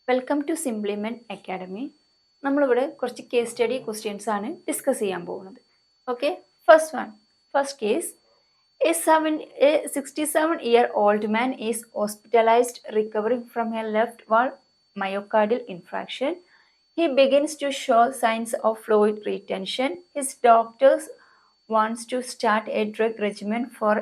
Welcome to സിംപ്ലിമെന്റ് academy. നമ്മളിവിടെ കുറച്ച് case study questions ആണ് ഡിസ്കസ് ചെയ്യാൻ പോകുന്നത്. Okay, first case. A 67-year-old man is hospitalized recovering from a left wall myocardial infarction. He begins to show signs of fluid retention. His doctors wants to start a drug regimen for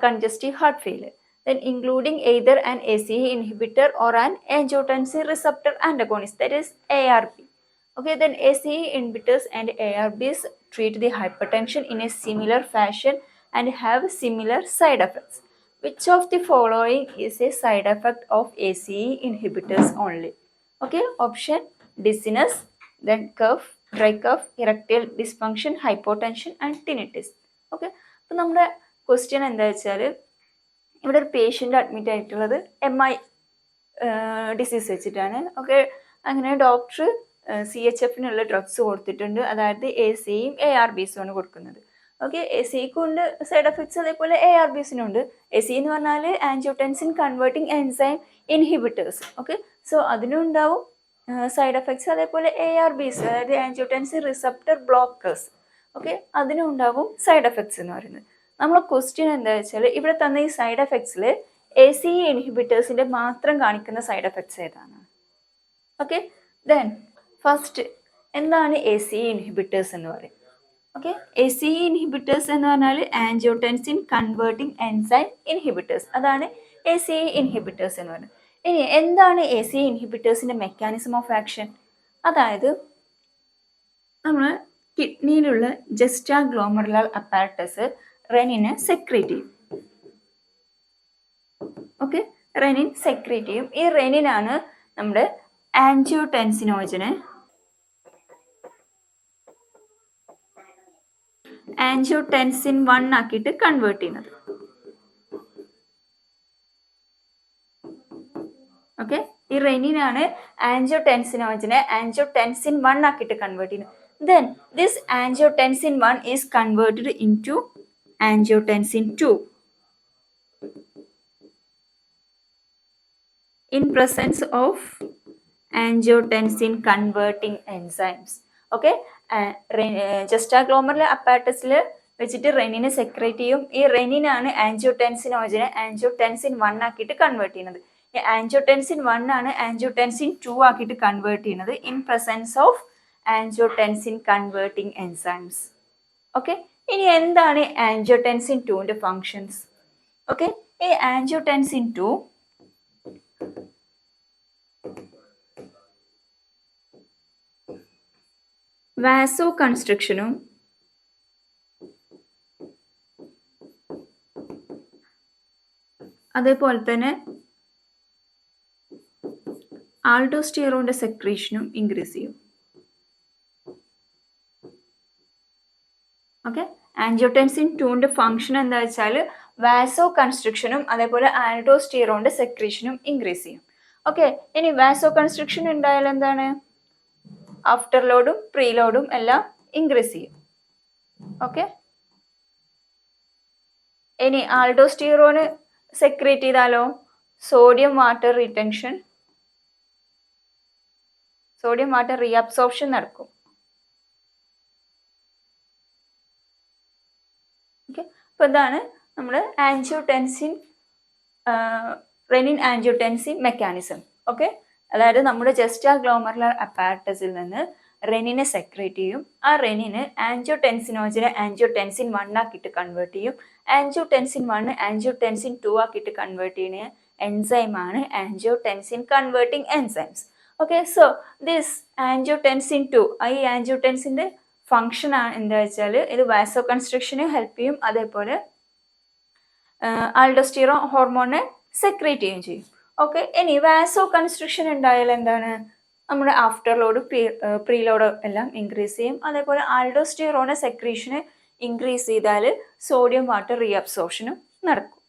congestive heart failure, then including either an ACE inhibitor or an angiotensin receptor antagonist, that is ARB. Okay, then ACE inhibitors and ARBs treat the hypertension in a similar fashion and have similar side effects. Which of the following is a side effect of ACE inhibitors only? Okay, option dizziness, then cough, dry cough, erectile dysfunction, hypotension and tinnitus. Okay, അപ്പോൾ നമ്മുടെ question എന്താ വെച്ചാൽ, ഇവിടെ ഒരു patient admit ആയിട്ടുള്ളത് MI disease വെച്ചിട്ടാണ്. Okay, അങ്ങനെ doctor CHFനുള്ള drugs കൊടുത്തിട്ടുണ്ട്, അതായത് ACEയും ARBസും ആണ് കൊടുക്കുന്നത്. ഓക്കെ, ACEക്കും ഉണ്ട് സൈഡ് എഫക്ട്സ്, അതേപോലെ ARBസിനും ഉണ്ട്. ACE എന്ന് പറഞ്ഞാൽ angiotensin converting enzyme inhibitors. Okay, so അതിനും ഉണ്ടാവും സൈഡ് എഫക്ട്സ്, അതേപോലെ ARBസ് അതായത് ആൻജിയോടെൻസിൻ റിസപ്റ്റർ ബ്ലോക്കേഴ്സ്. ഓക്കെ, അതിനും ഉണ്ടാവും സൈഡ് എഫക്ട്സ് എന്ന് പറയുന്നത്. നമ്മളെ ക്വസ്റ്റ്യൻ എന്താ വെച്ചാൽ, ഇവിടെ തന്ന ഈ സൈഡ് എഫക്ട്സിൽ ACE ഇൻഹിബിറ്റേഴ്സിൻ്റെ മാത്രം കാണിക്കുന്ന സൈഡ് എഫക്ട്സ് ഏതാണ്? ഓക്കെ, ദെൻ ഫസ്റ്റ് എന്താണ് ACE ഇൻഹിബിറ്റേഴ്സ് എന്ന് പറയും? ഓക്കെ, ACE ഇൻഹിബിറ്റേഴ്സ് എന്ന് പറഞ്ഞാൽ ആൻജിയോടെൻസിൻ കൺവേർട്ടിംഗ് എൻസൈം ഇൻഹിബിറ്റേഴ്സ്, അതാണ് ACE ഇൻഹിബിറ്റേഴ്സ് എന്ന് പറയുന്നത്. ഇനി എന്താണ് ACE ഇൻഹിബിറ്റേഴ്സിൻ്റെ മെക്കാനിസം ഓഫ് ആക്ഷൻ? അതായത് നമ്മൾ കിഡ്നിയിലുള്ള ജസ്റ്റാഗ്ലോമറുലാർ അപ്പാരറ്റസ് റെനിനെ സെക്രീറ്റ് ചെയ്യും. ഓക്കെ, റെനിൻ സെക്രീറ്റ് ചെയ്യും. ഈ റെനിനാണ് നമ്മുടെ ആൻജിയോടെൻസിനോജനെ ആൻജിയോടെൻസിൻ 1 ആക്കിയിട്ട് കൺവേർട്ട് ചെയ്യുന്നത്. ഓക്കെ, ഈ റെനിനാണ് ആൻജിയോടെൻസിനോജനെ ആൻജിയോടെൻസിൻ 1 ആക്കിയിട്ട് കൺവേർട്ട് ചെയ്യുന്നത്. Then this angiotensin 1 is converted into angiotensin 2 in presence of angiotensin converting enzymes. Okay, ജസ്റ്റാഗ്ലോമറുലാർ അപ്പാരറ്റസിൽ വെച്ചിട്ട് റെനിനെ സെക്രേറ്റ് ചെയ്യും. ഈ റെനിനാണ് ആൻജിയോടെൻസിനോജനെ ആൻജിയോടെൻസിൻ 1 ആക്കിയിട്ട് കൺവേർട്ട് ചെയ്യുന്നത്. ഈ ആൻജിയോടെൻസിൻ 1 ആണ് ആൻജിയോടെൻസിൻ 2 ആക്കിയിട്ട് കൺവേർട്ട് ചെയ്യുന്നത് in presence of angiotensin converting enzymes. Okay, ഇനി എന്താണ് ആൻജിയോടെൻസിൻ 2ൻ്റെ ഫങ്ഷൻസ്? ഓക്കെ, ഈ ആൻജിയോടെൻസിൻ 2 വാസോ കൺസ്ട്രക്ഷനും അതേപോലെ തന്നെ ആൾഡോസ്റ്റിറോണിൻ്റെ സെക്രീഷനും ഇൻക്രീസ് ചെയ്യും. ഓക്കെ, ആൻജിയോടെൻസിൻ 2ൻ്റെ ഫങ്ഷൻ എന്താ വെച്ചാൽ വാസോ കൺസ്ട്രക്ഷനും അതേപോലെ ആൽഡോസ്റ്റിറോണിൻ്റെ സെക്രീഷനും ഇൻക്രീസ് ചെയ്യും. ഓക്കെ, ഇനി വാസോ കൺസ്ട്രക്ഷൻ ഉണ്ടായാൽ എന്താണ്? ആഫ്റ്റർ ലോഡും പ്രീ ലോഡും എല്ലാം ഇൻക്രീസ് ചെയ്യും. ഓക്കെ, ഇനി ആൽഡോസ്റ്റിറോണ് സെക്രീറ്റ് ചെയ്താലോ sodium water retention, sodium water reabsorption നടക്കും. ഓക്കെ, അപ്പോൾ ഇതാണ് നമ്മുടെ angiotensin renin angiotensin mechanism. Okay, അതായത് നമ്മുടെ ജസ്റ്റാഗ്ലോമറുലാർ അപ്പാരറ്റസിൽ നിന്ന് റെനിനെ സെക്രേറ്റ് ചെയ്യും. ആ റെനിന് ആൻജിയോടെൻസിനോജനെ ആൻജിയോടെൻസിൻ 1 ആക്കിയിട്ട് കൺവേർട്ട് ചെയ്യും. ആൻജിയോടെൻസിൻ 1 ആൻജിയോടെൻസിൻ 2 ആക്കിയിട്ട് കൺവേർട്ട് ചെയ്യുന്ന എൻസൈമാണ് angiotensin converting enzymes. Okay, so this angiotensin 2 ഈ ആൻജിയോടെൻസിൻ്റെ ഫങ്ഷൻ ആണ് എന്താ വെച്ചാൽ ഇത് വാസോ കൺസ്ട്രക്ഷന് ഹെൽപ്പ് ചെയ്യും, അതേപോലെ ആൾഡോസ്റ്റിറോൺ ഹോർമോണിനെ സെക്രേറ്റ് ചെയ്യുകയും ചെയ്യും. ഓക്കെ, ഇനി വാസോ കൺസ്ട്രക്ഷൻ ഉണ്ടായാൽ എന്താണ്? നമ്മുടെ ആഫ്റ്റർ ലോഡ് പ്രീ ലോഡ് എല്ലാം ഇൻക്രീസ് ചെയ്യും. അതേപോലെ ആൾഡോസ്റ്റിറോണിൻ്റെ സെക്രീഷന് ഇൻക്രീസ് ചെയ്താൽ സോഡിയം വാട്ടർ റീഅബ്സോർപ്ഷനും നടക്കും.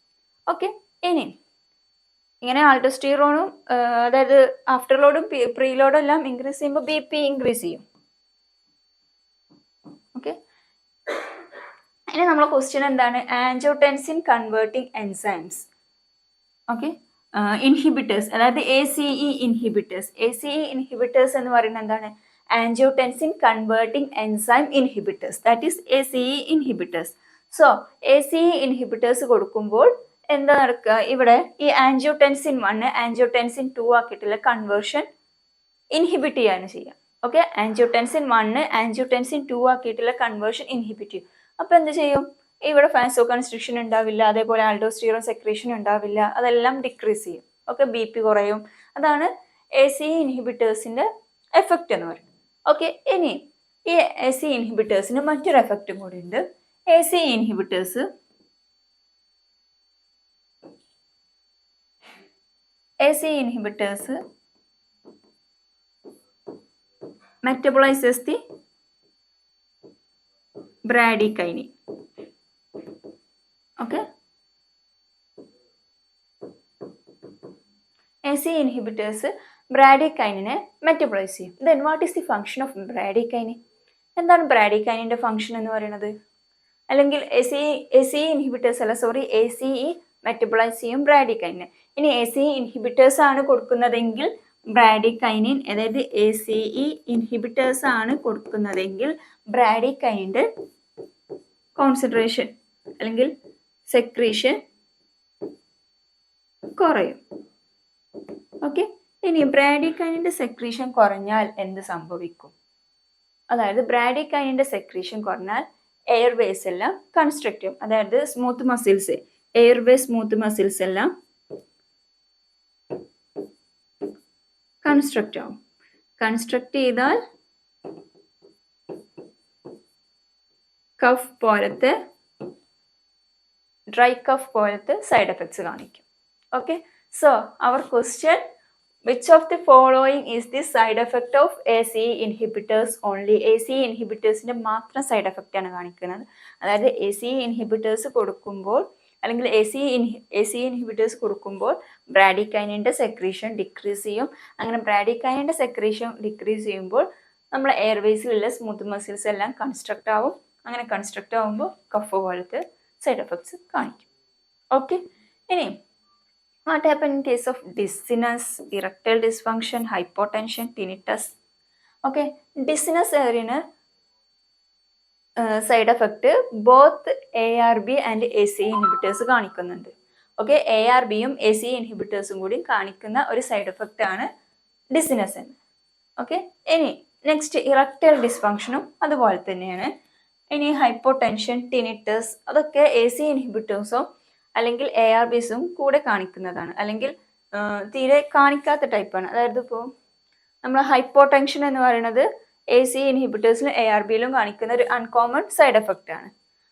ഓക്കെ, ഇനി ഇങ്ങനെ ആൾഡോസ്റ്റിറോണും അതായത് ആഫ്റ്റർ ലോഡും പ്രീ ലോഡും എല്ലാം ഇൻക്രീസ് ചെയ്യുമ്പോൾ BP ഇൻക്രീസ് ചെയ്യും. ഓക്കെ, ഇനി നമ്മളെ ക്വസ്റ്റ്യൻ എന്താണ്? Angiotensin converting enzymes. Okay, inhibitors, അതായത് ACE ഇൻഹിബിറ്റേഴ്സ്. ACE ഇൻഹിബിറ്റേഴ്സ് എന്ന് പറയുന്നത് എന്താണ്? Angiotensin converting enzyme inhibitors, that is ACE inhibitors. So ACE inhibitors കൊടുക്കുമ്പോൾ എന്താ നടക്കുക? ഇവിടെ ഈ ആൻജിയോടെൻസിൻ 1 ആൻജിയോടെൻസിൻ 2 ആക്കിയിട്ടുള്ള കൺവേർഷൻ ഇൻഹിബിറ്റ് ചെയ്യാണ് ചെയ്യുക. ഓക്കെ, ആൻജിയോടെൻസിൻ 1 ആൻജിയോടെൻസിൻ 2 ആക്കിയിട്ടുള്ള കൺവേർഷൻ ഇൻഹിബിറ്റ് ചെയ്യും. അപ്പോൾ എന്ത് ചെയ്യും? ഇവിടെ ഫാസോ കൺസ്ട്രിക്ഷൻ ഉണ്ടാവില്ല, അതേപോലെ ആൽഡോസ്റ്റിറോൺ സെക്രീഷൻ ഉണ്ടാവില്ല, അതെല്ലാം ഡിക്രീസ് ചെയ്യും. ഓക്കെ, BP കുറയും. അതാണ് ACE ഇൻഹിബിറ്റേഴ്സിന്റെ എഫക്റ്റ് എന്ന് പറയുന്നത്. ഓക്കെ, ഇനി ഈ ACE ഇൻഹിബിറ്റേഴ്സിന് മറ്റൊരു എഫക്റ്റും കൂടി ഉണ്ട്. ACE inhibitors metabolizes the bradykinin. Okay, ACE inhibitors bradykinin metabolize ചെയ്യും. Then what is the function of bradykinin? എന്താണ് ബ്രാഡിക്കൈനിന്റെ ഫംഗ്ഷൻ എന്ന് പറയുന്നത്? അല്ലെങ്കിൽ ACE ഇൻഹിബിറ്റേഴ്സ് അല്ല, സോറി, ACE മെറ്റബോളൈസ് ചെയ്യും ബ്രാഡിക്കൈനിനെ. ഇനി ACE ഇൻഹിബിറ്റേഴ്സ് ആണ് കൊടുക്കുന്നതെങ്കിൽ ബ്രാഡിക്കൈനിൻ, അതായത് ACE ഇൻഹിബിറ്റേഴ്സ് ആണ് കൊടുക്കുന്നതെങ്കിൽ ബ്രാഡിക്കൈനിന്റെ കോൺസെൻട്രേഷൻ അല്ലെങ്കിൽ സെക്രീഷൻ കുറയും. ഓക്കെ, ഇനി ബ്രാഡിക്കൈനിന്റെ സെക്രീഷൻ കുറഞ്ഞാൽ എന്ത് സംഭവിക്കും? അതായത് ബ്രാഡിക്കൈനിന്റെ സെക്രീഷൻ കുറഞ്ഞാൽ എയർവേസ് എല്ലാം കൺസ്ട്രക്റ്റ് ചെയ്യും. അതായത് smooth muscles, airway smooth muscles എല്ലാം കൺസ്ട്രക്റ്റ് ആവും. കൺസ്ട്രക്റ്റ് ചെയ്താൽ കഫ് പോലത്തെ, ഡ്രൈ കഫ് പോലത്തെ സൈഡ് എഫക്ട്സ് കാണിക്കും. Okay, so our question, which of the following is the side effect of ACE inhibitors only? ACE ഇൻഹിബിറ്റേഴ്സിന്റെ മാത്രം സൈഡ് എഫക്റ്റ് ആണ് കാണിക്കുന്നത്. അതായത് ACE ഇൻഹിബിറ്റേഴ്സ് കൊടുക്കുമ്പോൾ അല്ലെങ്കിൽ ACE ഇൻഹിബിറ്റേഴ്സ് കൊടുക്കുമ്പോൾ ബ്രാഡിക്കൈനിന്റെ സെക്രീഷൻ ഡിക്രീസ് ചെയ്യും. അങ്ങനെ ബ്രാഡിക്കൈനിന്റെ സെക്രീഷൻ ഡിക്രീസ് ചെയ്യുമ്പോൾ നമ്മുടെ എയർവേസിലുള്ള സ്മൂത്ത് മസിൽസ് എല്ലാം കൺസ്ട്രക്റ്റ് ആവും. അങ്ങനെ കൺസ്ട്രക്റ്റ് ആവുമ്പോൾ കഫ് പോലത്തെ സൈഡ് എഫക്ട്സ് കാണിക്കും. ഓക്കെ, ഇനി what happens in case of dizziness, erectile dysfunction, hypotension, tinnitus? Okay, dizziness area side effect both ARB and ACE inhibitors കാണിക്കുന്നുണ്ട്. ഓക്കെ, ARBയും ACE ഇൻഹിബിറ്റേഴ്സും കൂടി കാണിക്കുന്ന ഒരു സൈഡ് എഫക്റ്റ് ആണ് ഡിസിനസ് എന്ന്. ഓക്കെ, ഇനി നെക്സ്റ്റ് ഇറക്ടൈൽ ഡിസ്ഫങ്ഷനും അതുപോലെ തന്നെയാണ്. ഇനി ഹൈപ്പോടെൻഷൻ, ടിനിറ്റസ്, അതൊക്കെ ACE ഇൻഹിബിറ്റേഴ്സോ അല്ലെങ്കിൽ ARBസും കൂടെ കാണിക്കുന്നതാണ്, അല്ലെങ്കിൽ തീരെ കാണിക്കാത്ത ടൈപ്പാണ്. അതായത് ഇപ്പോൾ നമ്മൾ ഹൈപ്പോടെൻഷൻ എന്ന് പറയുന്നത് ACE ഇൻഹിബിറ്റേഴ്സിലും ARBയിലും കാണിക്കുന്ന ഒരു അൺകോമൺ സൈഡ് എഫക്റ്റ് ആണ്.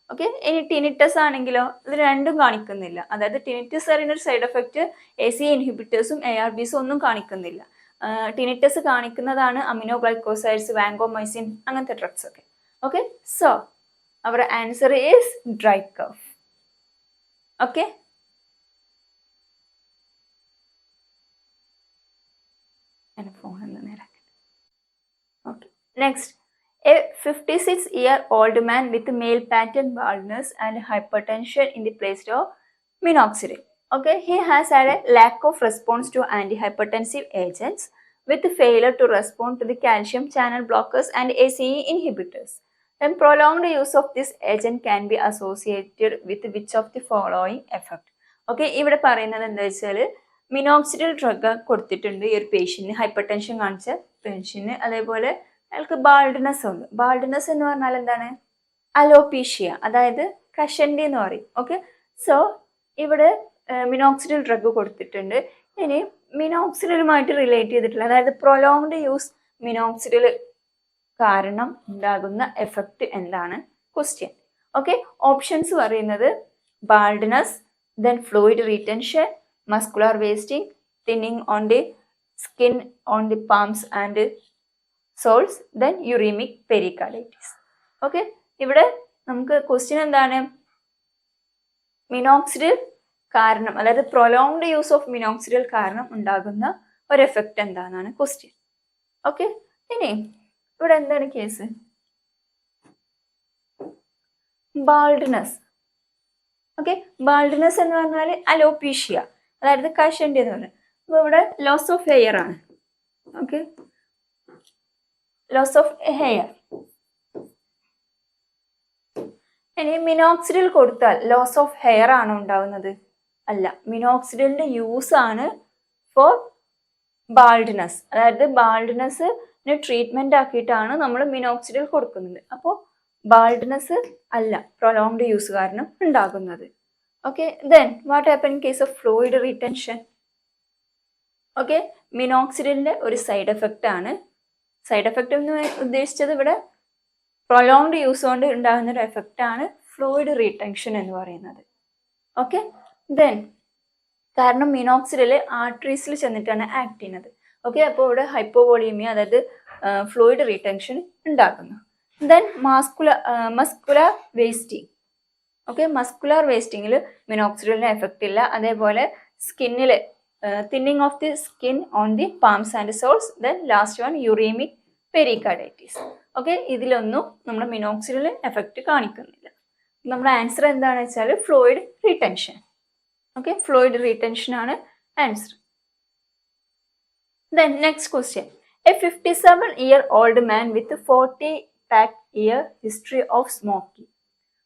ഓക്കെ, ഇനി ടിനിറ്റസ് ആണെങ്കിലോ ഇത് രണ്ടും കാണിക്കുന്നില്ല. അതായത് ടിനിറ്റസ് പറയുന്ന ഒരു സൈഡ് എഫക്റ്റ് ACE ഇൻഹിബിറ്റേഴ്സും ARBസും ഒന്നും കാണിക്കുന്നില്ല. ടിനിറ്റസ് കാണിക്കുന്നതാണ് അമിനോഗ്ലൈക്കോസൈഡ്സ്, വാങ്കോമൈസിൻ, അങ്ങനത്തെ ഡ്രഗ്സ് ഒക്കെ. Okay, so our answer is dry cough. Okay, and phone in the okay, next, a 56-year-old man with male pattern baldness and hypertension in the place of minoxidil. Okay, he has had a lack of response to antihypertensive agents with failure to respond to the calcium channel blockers and ACE inhibitors. Then prolonged use of this agent can be associated with which of the following effect? Okay, ഇവിടെ പറയുന്നത് എന്താ വെച്ചാൽ minoxidil drug കൊടുത്തിട്ടുണ്ട് ഈ ഒരു പേഷ്യൻറ്റിന്, hyper tension കാണിച്ച പേഷ്യൻറ്റിന്. അതേപോലെ അയാൾക്ക് ബാൾഡ്നെസ് ഉണ്ട്. ബാൾഡ്നെസ് എന്ന് പറഞ്ഞാൽ എന്താണ്? അലോപീഷ്യ, അതായത് കഷണ്ടി എന്ന് പറയും. ഓക്കെ, സോ ഇവിടെ മിനോക്സിഡിൽ ഡ്രഗ് കൊടുത്തിട്ടുണ്ട്. ഇനി മിനോക്സിഡിലുമായിട്ട് റിലേറ്റ് ചെയ്തിട്ടുള്ള, അതായത് പ്രൊലോങ്ഡ് യൂസ് മിനോക്സിഡിൽ കാരണം ഉണ്ടാകുന്ന എഫക്റ്റ് എന്താണ് ക്വസ്റ്റ്യൻ. ഓക്കെ, ഓപ്ഷൻസ് പറയുന്നത് baldness, then fluid retention, muscular wasting, thinning on the skin on the palms and soles, then uraemic pericarditis. Okay, ഇവിടെ നമുക്ക് ക്വസ്റ്റ്യൻ എന്താണ്? മിനോക്സിഡിൽ കാരണം, അതായത് പ്രൊലോങ്ഡ് യൂസ് ഓഫ് മിനോക്സിഡിൽ കാരണം ഉണ്ടാകുന്ന ഒരു എഫക്റ്റ് എന്താണെന്നാണ് ക്വസ്റ്റ്യൻ. ഓക്കെ, ഇനി ഇവിടെ എന്താണ് കേസ്? ബാൾഡ്നെസ്. ഓക്കെ, ബാൾഡ്നെസ് എന്ന് പറഞ്ഞാൽ അലോപീഷ്യ, അതായത് കഷണ്ടി എന്ന് പറയുന്നത്. അപ്പോൾ ഇവിടെ ലോസ് ഓഫ് ഹെയർ ആണ്. Okay, loss of hair. ഇനി മിനോക്സിഡിൽ കൊടുത്താൽ ലോസ് ഓഫ് ഹെയർ ആണോ ഉണ്ടാവുന്നത്? അല്ല, മിനോക്സിഡിലിന്റെ യൂസ് ആണ് ഫോർ ബാൾഡ്നെസ്. അതായത് ബാൾഡ്നെസ്സിന് ട്രീറ്റ്മെന്റ് ആക്കിയിട്ടാണ് നമ്മൾ മിനോക്സിഡിൽ കൊടുക്കുന്നത്. അപ്പോൾ ബാൾഡ്നെസ് അല്ല പ്രൊലോങ്ഡ് യൂസ് കാരണം ഉണ്ടാകുന്നത്. Okay, then what happen in case of fluid retention? Okay, മിനോക്സിഡിലിന്റെ ഒരു സൈഡ് എഫക്റ്റ് ആണ്. സൈഡ് എഫക്റ്റ് എന്ന് ഉദ്ദേശിച്ചത് ഇവിടെ പ്രൊലോങ്ഡ് യൂസ് കൊണ്ട് ഉണ്ടാകുന്ന ഒരു എഫക്റ്റ് ആണ് ഫ്ലൂയിഡ് റീടെൻഷൻ എന്ന് പറയുന്നത്. ഓക്കെ, ദെൻ കാരണം മിനോക്സിഡിൽ ആർട്ടറീസിൽ ചെന്നിട്ടാണ് ആക്ട് ചെയ്യുന്നത്. ഓക്കെ, അപ്പോൾ ഇവിടെ ഹൈപ്പോവോളിയമി അതായത് ഫ്ലൂയിഡ് റീടെൻഷൻ ഉണ്ടാക്കുന്നു. Then muscular wasting. Okay, muscular വേസ്റ്റിങ്ങിൽ മിനോക്സിഡിലിന് എഫക്റ്റ് ഇല്ല. അതേപോലെ സ്കിന്നിൽ thinning of the skin on the palms and soles. Then last one uraemic pericarditis. Okay, ഇതിലൊന്നും നമ്മുടെ മിനോക്സിഡിൽ എഫക്റ്റ് കാണിക്കുന്നില്ല. നമ്മുടെ ആൻസർ എന്താണെന്ന് വെച്ചാൽ fluid retention. Okay, fluid retention ആണ് answer. Then next question. A 57-year-old man with 40-year history of smoking.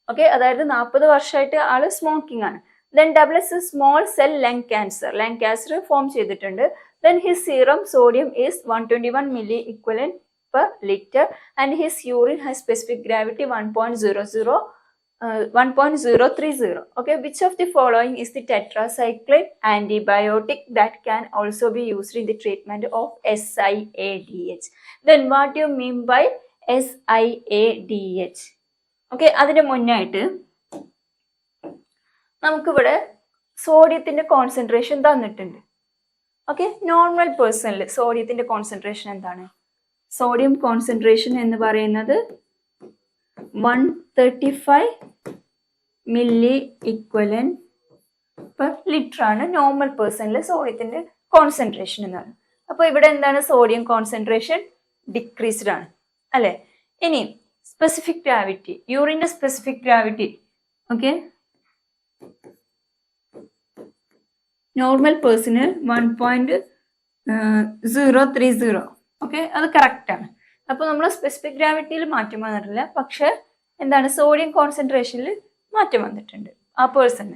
Okay, അതായത് 40 വർഷമായിട്ട് ആള് സ്മോക്കിംഗ് ആണ്. Then develops a small cell lung cancer. Lung cancer form ചെയ്തിട്ടുണ്ട്. Then his serum sodium is 121 milliequivalent per liter and his urine has specific gravity 1.030. Okay, which of the following is the tetracycline antibiotic that can also be used in the treatment of SIADH? Then what do you mean by SIADH? Okay, അതിന് മുന്നായിട്ട് നമുക്കിവിടെ സോഡിയത്തിന്റെ concentration തന്നിട്ടുണ്ട്. Okay, normal പേഴ്സണിൽ സോഡിയത്തിന്റെ concentration എന്താണ്? Sodium concentration എന്ന് പറയുന്നത് 135 milliequivalent per liter ആണ് normal പേഴ്സണിൽ സോഡിയത്തിന്റെ concentration എന്നാണ്. അപ്പോൾ ഇവിടെ എന്താണ്? സോഡിയം കോൺസെൻട്രേഷൻ ഡിക്രീസ്ഡ് ആണ് അല്ലെ. ഇനി സ്പെസിഫിക് ഗ്രാവിറ്റി, യൂറിന്റെ സ്പെസിഫിക് ഗ്രാവിറ്റി. ഓക്കെ, നോർമൽ പേഴ്സണിൽ 1.030. ഓക്കെ, അത് കറക്റ്റ് ആണ്. അപ്പോൾ നമ്മൾ സ്പെസിഫിക് ഗ്രാവിറ്റിയിൽ മാറ്റം വന്നിട്ടില്ല, പക്ഷെ എന്താണ്? സോഡിയം കോൺസെൻട്രേഷനിൽ മാറ്റം വന്നിട്ടുണ്ട് ആ പേഴ്സണ്.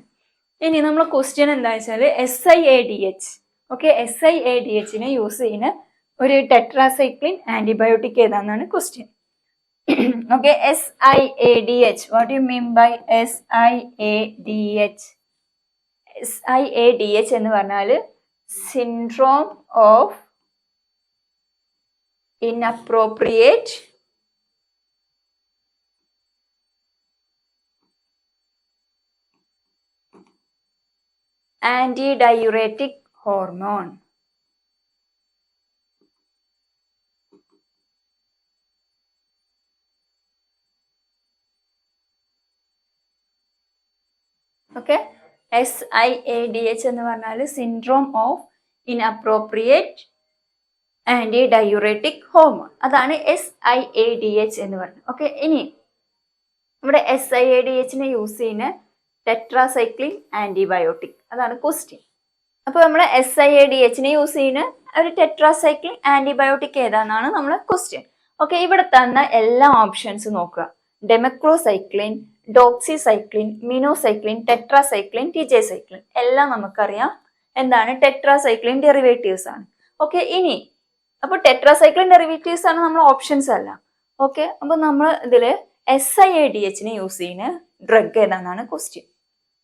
ഇനി നമ്മൾ ക്വസ്റ്റ്യൻ എന്താ വെച്ചാൽ SIADH. ഓക്കെ, SIADHനെ യൂസ് ചെയ്യുന്ന ഒരു ടെട്രാസൈക്ലിൻ ആന്റിബയോട്ടിക് ഏതാണെന്നാണ് question. Okay, SIADH. What you mean by SIADH? SIADH എന്ന് പറഞ്ഞാൽ syndrome of inappropriate antidiuretic hormone. Okay, SIADH എന്ന് പറഞ്ഞാൽ syndrome of inappropriate antidiuretic hormone. അതാണ് SIADH എന്ന് പറയുന്നത്. ഓക്കെ, ഇനി ഇവിടെ SIADHനെ യൂസ് ചെയ്യുന്ന ടെട്രാസൈക്ലിൻ ആന്റിബയോട്ടിക്, അതാണ് ക്വസ്റ്റ്യൻ. അപ്പോൾ നമ്മൾ SIADHനെ യൂസ് ചെയ്യുന്ന ഒരു ടെട്രാസൈക്ലിൻ ആന്റിബയോട്ടിക് ഏതാണെന്നാണ് നമ്മൾ ക്വസ്റ്റ്യൻ. ഓക്കെ, ഇവിടെ തന്ന എല്ലാ ഓപ്ഷൻസ് നോക്കുക. ഡെമക്ലോസൈക്ലിൻ, ഡോക്സിസൈക്ലിൻ, മിനോസൈക്ലിൻ, ടെട്രാസൈക്ലിൻ, ടിജെസൈക്ലിൻ എല്ലാം നമുക്കറിയാം എന്താണ്? ടെട്രാസൈക്ലിൻ ഡെറിവേറ്റീവ്സ് ആണ്. ഓക്കെ, ഇനി അപ്പോൾ ടെട്രാസൈക്ലിൻ ഡെറിവേറ്റീവ്സ് ആണ് നമ്മൾ ഓപ്ഷൻസ് അല്ല. ഓക്കെ, അപ്പോൾ നമ്മൾ ഇതിൽ SIADHനെ യൂസ് ചെയ്യുന്ന ഡ്രഗ് ഏതാണെന്നാണ് ക്വസ്റ്റ്യൻ.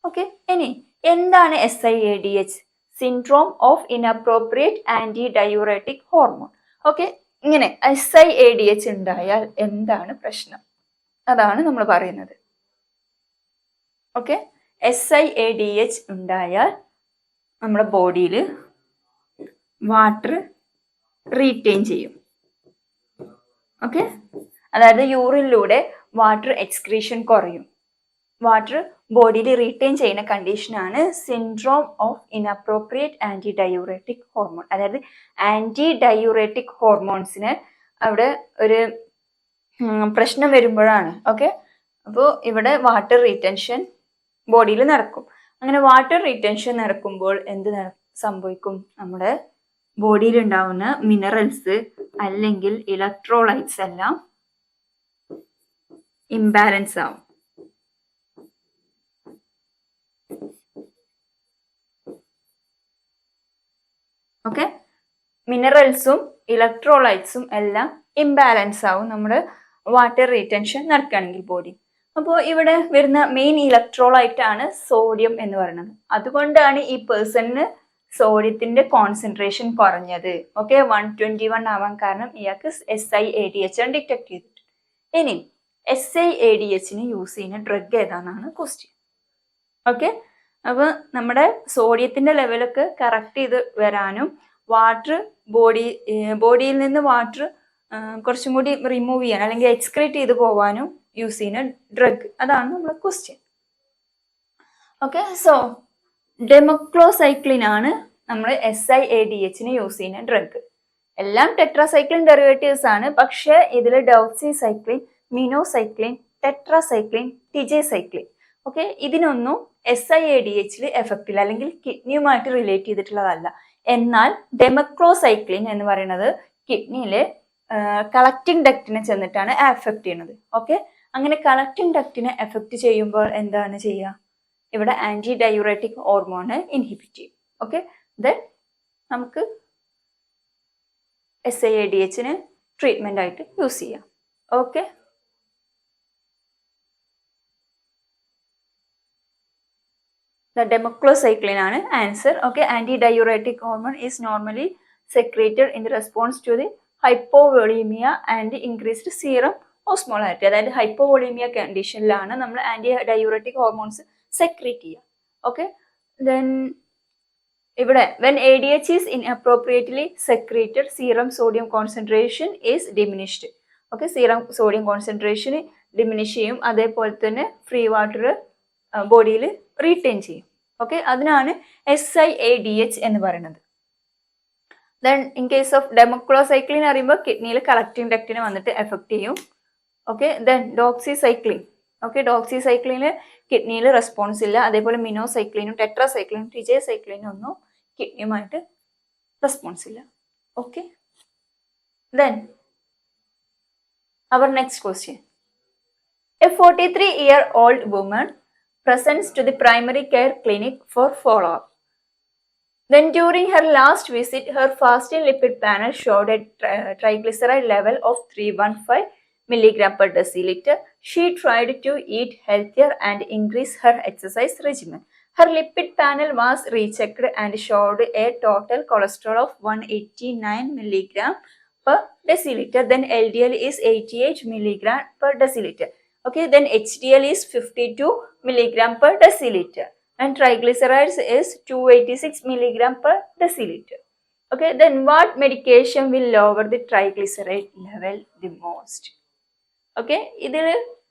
ഓക്കെ, ഇനി എന്താണ് SIADH? Syndrome of inappropriate antidiuretic hormone. Okay, ഇങ്ങനെ SIADH ഉണ്ടായാൽ എന്താണ് പ്രശ്നം? അതാണ് നമ്മൾ പറയുന്നത്. ഓക്കെ, SIADH ഉണ്ടായാൽ നമ്മുടെ ബോഡിയിൽ വാട്ടർ റീറ്റെയിൻ ചെയ്യും. ഓക്കെ, അതായത് യൂറിനിലൂടെ വാട്ടർ എക്സ്ക്രീഷൻ കുറയും. വാട്ടർ ബോഡിയിൽ റീറ്റെയിൻ ചെയ്യുന്ന കണ്ടീഷനാണ് syndrome of inappropriate antidiuretic hormone. അതായത് ആന്റിഡയൂറേറ്റിക് ഹോർമോൺസിന് അവിടെ ഒരു പ്രശ്നം വരുമ്പോഴാണ്. ഓക്കെ, അപ്പോൾ ഇവിടെ വാട്ടർ റീറ്റൻഷൻ ബോഡിയിൽ നടക്കും. അങ്ങനെ വാട്ടർ റീറ്റൻഷൻ നടക്കുമ്പോൾ എന്ത് സംഭവിക്കും? നമ്മുടെ ബോഡിയിൽ ഉണ്ടാവുന്ന മിനറൽസ് അല്ലെങ്കിൽ ഇലക്ട്രോലൈറ്റ്സ് എല്ലാം ഇംബാലൻസ് ആവും. ഓക്കെ, മിനറൽസും ഇലക്ട്രോലൈറ്റ്സും എല്ലാം ഇംബാലൻസ് ആവും നമ്മുടെ വാട്ടർ റീറ്റൻഷൻ നടക്കുകയാണെങ്കിൽ ബോഡി. അപ്പോൾ ഇവിടെ വരുന്ന മെയിൻ ഇലക്ട്രോലൈറ്റ് ആണ് സോഡിയം എന്ന് പറയുന്നത്. അതുകൊണ്ടാണ് ഈ പേഴ്സണിന് സോഡിയത്തിന്റെ കോൺസെൻട്രേഷൻ കുറഞ്ഞത്. ഓക്കെ, 121 ആവാൻ കാരണം ഇയാൾക്ക് SiADH ആണ് ഡിറ്റക്ട് ചെയ്തിട്ട്. ഇനി SiADHന് യൂസ് ചെയ്യുന്ന ഡ്രഗ് ഏതാണെന്നാണ് ക്വസ്റ്റ്യൻ. ഓക്കെ, അപ്പൊ നമ്മുടെ സോഡിയത്തിന്റെ ലെവലൊക്കെ കറക്റ്റ് ചെയ്ത് വരാനും വാട്ടർ ബോഡിയിൽ നിന്ന് വാട്ടർ കുറച്ചും കൂടി റിമൂവ് ചെയ്യാൻ അല്ലെങ്കിൽ എക്സ്ക്രീറ്റ് ചെയ്ത് പോവാനും യൂസ് ചെയ്യുന്ന ഡ്രഗ്, അതാണ് നമ്മുടെ ക്വസ്റ്റ്യൻ. ഓക്കെ, സോ ഡെമോക്ലോസൈക്ലിൻ ആണ് നമ്മൾ SiADHന് യൂസ് ചെയ്യുന്ന ഡ്രഗ്. എല്ലാം ടെട്രാസൈക്ലിൻ ഡെറിവേറ്റീവ്സ് ആണ്. പക്ഷെ ഇതിൽ ഡോക്സിസൈക്ലിൻ, മിനോസൈക്ലിൻ, ടെട്രാസൈക്ലിൻ, ടിജെസൈക്ലിൻ, ഓക്കെ, ഇതിനൊന്നും SiADHൽ എഫക്റ്റ് ഇല്ല, അല്ലെങ്കിൽ കിഡ്നിയുമായിട്ട് റിലേറ്റ് ചെയ്തിട്ടുള്ളതല്ല. എന്നാൽ ഡെമോക്ലോസൈക്ലിൻ എന്ന് പറയുന്നത് കിഡ്നിയിലെ കളക്റ്റിംഗ് ഡക്റ്റിനെ ചെന്നിട്ടാണ് എഫക്ട് ചെയ്യുന്നത്. ഓക്കെ, അങ്ങനെ കളക്റ്റിംഗ് ഡക്റ്റിനെ എഫക്ട് ചെയ്യുമ്പോൾ എന്താണ് ചെയ്യുക? ഇവിടെ ആന്റി ഡയൂററ്റിക് ഹോർമോണ് ഇൻഹിബിറ്റ് ചെയ്യും. ഓക്കെ, ദെൻ നമുക്ക് SiADHന് ട്രീറ്റ്മെന്റ് ആയിട്ട് യൂസ് ചെയ്യാം. ഓക്കെ, ഡെമോക്ലോസൈക്ലിൻ ആണ് answer. Okay, antidiuretic hormone is normally secreted in response to the hypovolaemia and increased serum osmolarity. അതായത് ഹൈപ്പോവോളീമിയ കണ്ടീഷനിലാണ് നമ്മൾ ആന്റി ഡയൂററ്റിക് ഹോർമോൺസ് സെക്രീറ്റ് ചെയ്യുക. ഓക്കെ, ദെൻ ഇവിടെ when ADH is inappropriately secreted, serum sodium concentration is diminished. Okay, serum sodium concentration diminish ചെയ്യും. അതേപോലെ തന്നെ free water ബോഡിയിൽ retain ചെയ്യും. ഓക്കെ, അതിനാണ് SiADH എന്ന് പറയുന്നത്. Then in case of demeclocycline അറിയുമ്പോൾ കിഡ്നിയിൽ കളക്റ്റിംഗ് ഡക്റ്റിനെ വന്നിട്ട് എഫക്ട് ചെയ്യും. Okay, then doxycycline. ഓക്കെ, ഡോക്സിസൈക്ലിന് കിഡ്നിയിൽ റെസ്പോൺസ് ഇല്ല. അതേപോലെ മിനോസൈക്ലിനും ടെട്രാസൈക്ലിനും ടിജെസൈക്ലിനും ഒന്നും കിഡ്നിയുമായിട്ട് റെസ്പോൺസ് ഇല്ല. Okay, then our next question. A 43-year-old woman presents to the primary care clinic for follow-up. Then during her last visit, her fasting lipid panel showed a triglyceride level of 315 milligram per deciliter. She tried to eat healthier and increase her exercise regimen. Her lipid panel was rechecked and showed a total cholesterol of 189 milligram per deciliter. Then LDL is 88 milligram per deciliter. Okay, then HDL is 52 milligram per deciliter. And triglycerides is 286 milligram per deciliter. Okay, then what medication will lower the triglyceride level the most? Okay, ഇതിൽ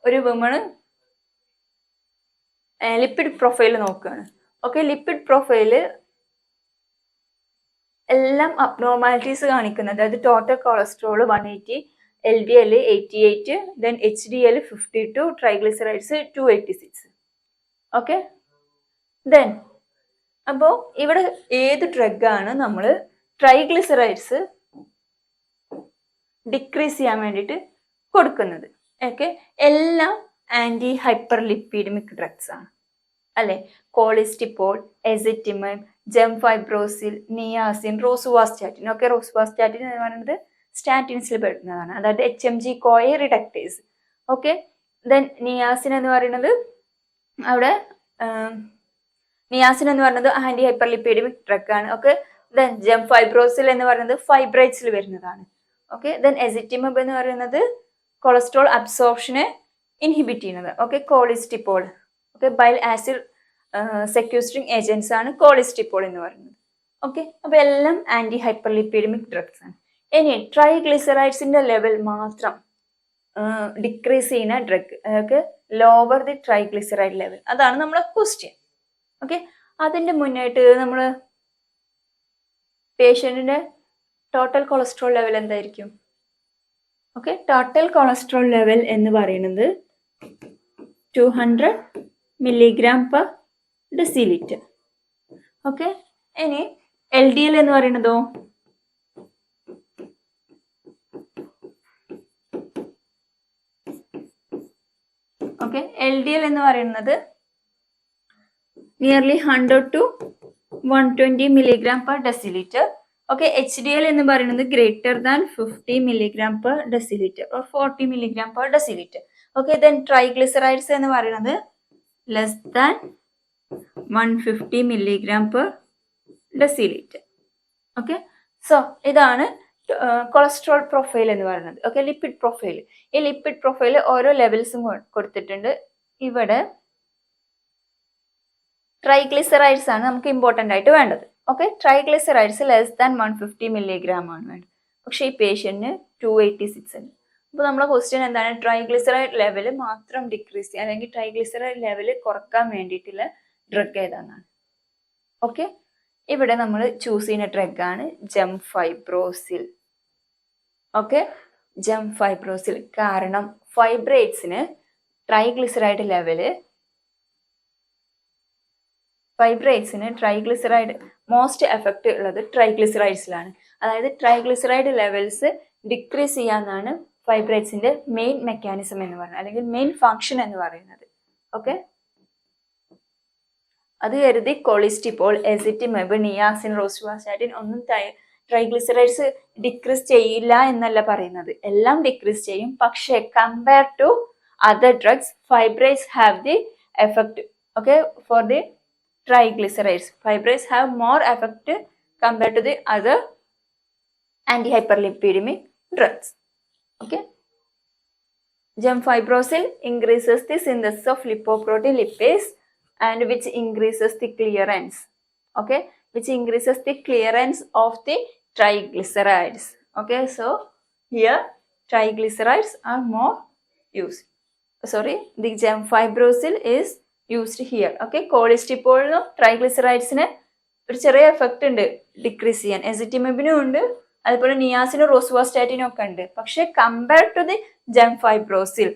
ഒരു woman lipid profile നോക്കുകയാണ്. Okay, lipid profile എല്ലാം abnormalities കാണിക്കുന്നത്. അതായത് total cholesterol 180, LDL 88, then HDL 52, triglycerides 286. Okay, then അപ്പോൾ ഇവിടെ ഏത് ഡ്രഗാണ് നമ്മൾ ട്രൈഗ്ലിസറൈഡ്സ് ഡിക്രീസ് ചെയ്യാൻ വേണ്ടിയിട്ട് കൊടുക്കുന്നത്? ഓക്കെ, എല്ലാം ആൻറ്റി ഹൈപ്പർ ലിപ്പിഡമിക് ഡ്രഗ്സ് ആണ് അല്ലേ? കോളിസ്റ്റിപ്പോൾ, എസിറ്റിമൈം, ജെംഫൈബ്രോസിൽ, നിയാസിൻ, റോസുവാസ്റ്റാറ്റിൻ. ഓക്കെ, റോസുവാസ്റ്റാറ്റിൻ എന്ന് പറയുന്നത് സ്റ്റാറ്റിൻസിൽ പെടുന്നതാണ്. അതായത് HMG CoA reductase. Okay, then niacin എന്ന് പറയുന്നത് അവിടെ നിയാസിൻ എന്ന് പറയുന്നത് ആന്റി ഹൈപ്പർ ലിപ്പിഡമിക് ഡ്രഗ് ആണ്. ഓക്കെ, ദെൻ ജെംഫൈബ്രോസിൽ എന്ന് പറയുന്നത് ഫൈബ്രൈറ്റ്സിൽ വരുന്നതാണ്. ഓക്കെ, ദെൻ എസിറ്റിമബ് എന്ന് പറയുന്നത് കൊളസ്ട്രോൾ അബ്സോർപ്ഷനെ ഇൻഹിബിറ്റ് ചെയ്യുന്നത്. Okay, colestipol. Okay, bile acid sequestering agents ആണ് കോളിസ്റ്റിപ്പോൾ എന്ന് പറയുന്നത്. ഓക്കെ, അപ്പോൾ എല്ലാം ആന്റി ഹൈപ്പർ ലിപ്പിഡമിക് ഡ്രഗ്സ് ആണ്. ഇനി ട്രൈഗ്ലിസറൈഡ്സിന്റെ ലെവൽ മാത്രം ഡിക്രീസ് ചെയ്യുന്ന drug, okay, lower the triglyceride level, അതാണ് നമ്മുടെ ക്വസ്റ്റ്യൻ. ഓക്കെ, അതിൻ്റെ മുന്നായിട്ട് നമ്മൾ പേഷ്യൻറ്റിൻ്റെ ടോട്ടൽ കൊളസ്ട്രോൾ ലെവൽ എന്തായിരിക്കും? ഓക്കെ, ടോട്ടൽ കൊളസ്ട്രോൾ ലെവൽ എന്ന് പറയുന്നത് 200 milligram per ഡെസിലിറ്റർ. ഓക്കെ, ഇനി LDL എന്ന് പറയുന്നതോ ഓക്കെ, LDL എന്ന് പറയുന്നത് nearly 100 to 120 milligram per deciliter. Okay, HDL എന്ന് പറയുന്നത് greater than 50 milligram per deciliter or 40 milligram per deciliter. Okay, then triglycerides എന്ന് പറയുന്നത് less than 150 milligram per deciliter. Okay, so ഇതാണ് കൊളസ്ട്രോൾ പ്രൊഫൈൽ എന്ന് പറയുന്നത്. Okay, lipid profile. ഈ lipid profile ഓരോ ലെവൽസും കൊടുത്തിട്ടുണ്ട്. ഇവിടെ ട്രൈഗ്ലിസറൈഡ്സ് ആണ് നമുക്ക് ഇമ്പോർട്ടൻ്റ് ആയിട്ട് വേണ്ടത്. Okay, triglycerides less than 150 milligram ആണ് വേണ്ടത്. പക്ഷേ ഈ പേഷ്യന്റിന് 286 ഉണ്ട്. അപ്പോൾ നമ്മളെ ക്വസ്റ്റ്യൻ എന്താണ്? ട്രൈഗ്ലിസറൈഡ് ലെവൽ മാത്രം ഡിക്രീസ് ചെയ്യുക അല്ലെങ്കിൽ ട്രൈഗ്ലിസറൈഡ് ലെവൽ കുറക്കാൻ വേണ്ടിയിട്ടുള്ള ഡ്രഗ് ഏതാണെന്നാണ്. ഓക്കെ, ഇവിടെ നമ്മൾ ചൂസ് ചെയ്യുന്ന ഡ്രഗാണ് ജംഫൈബ്രോസിൽ. ഓക്കെ, ജംഫൈബ്രോസിൽ. കാരണം ഫൈബ്രേറ്റ്സിന് ട്രൈഗ്ലിസറൈഡ് മോസ്റ്റ് എഫക്റ്റ് ഉള്ളത് ട്രൈഗ്ലിസറൈഡ്സിലാണ്. അതായത് ട്രൈഗ്ലിസറൈഡ് ലെവൽസ് ഡിക്രീസ് ചെയ്യാന്നാണ് ഫൈബ്രേറ്റ്സിന്റെ മെയിൻ മെക്കാനിസം എന്ന് പറയുന്നത്, അല്ലെങ്കിൽ മെയിൻ ഫങ്ഷൻ എന്ന് പറയുന്നത്. ഓക്കെ, അത് കരുതി കൊളിസ്റ്റിപ്പോൾ, എസിറ്റിമെബ്, നിയാസിൻ, റോസുവാസ്റ്റാറ്റിൻ ഒന്നും ട്രൈഗ്ലിസറൈഡ്സ് ഡിക്രീസ് ചെയ്യില്ല എന്നല്ല പറയുന്നത്. എല്ലാം ഡിക്രീസ് ചെയ്യും. പക്ഷേ compare to other drugs fibrates have the effect. Okay, for the triglycerides, fibrates have more effect compared to the other antihyperlipidemic drugs. Okay, gemfibrozil increases the synthesis of lipoprotein lipase and which increases the clearance. Okay, which increases the clearance of the triglycerides. Okay, so here triglycerides are more used. Sorry, the gemfibrozil is used here. Okay, കോളിസ്റ്റിപ്പോളിനും ട്രൈഗ്ലിസറൈഡ്സിന് ഒരു ചെറിയ effect ഉണ്ട് decrease ചെയ്യാൻ. എസിറ്റിമെബിനും ഉണ്ട്, അതുപോലെ നിയാസിനും റോസുവാസ്റ്റാറ്റിനും ഒക്കെ ഉണ്ട്. പക്ഷെ compare to the gemfibrozil.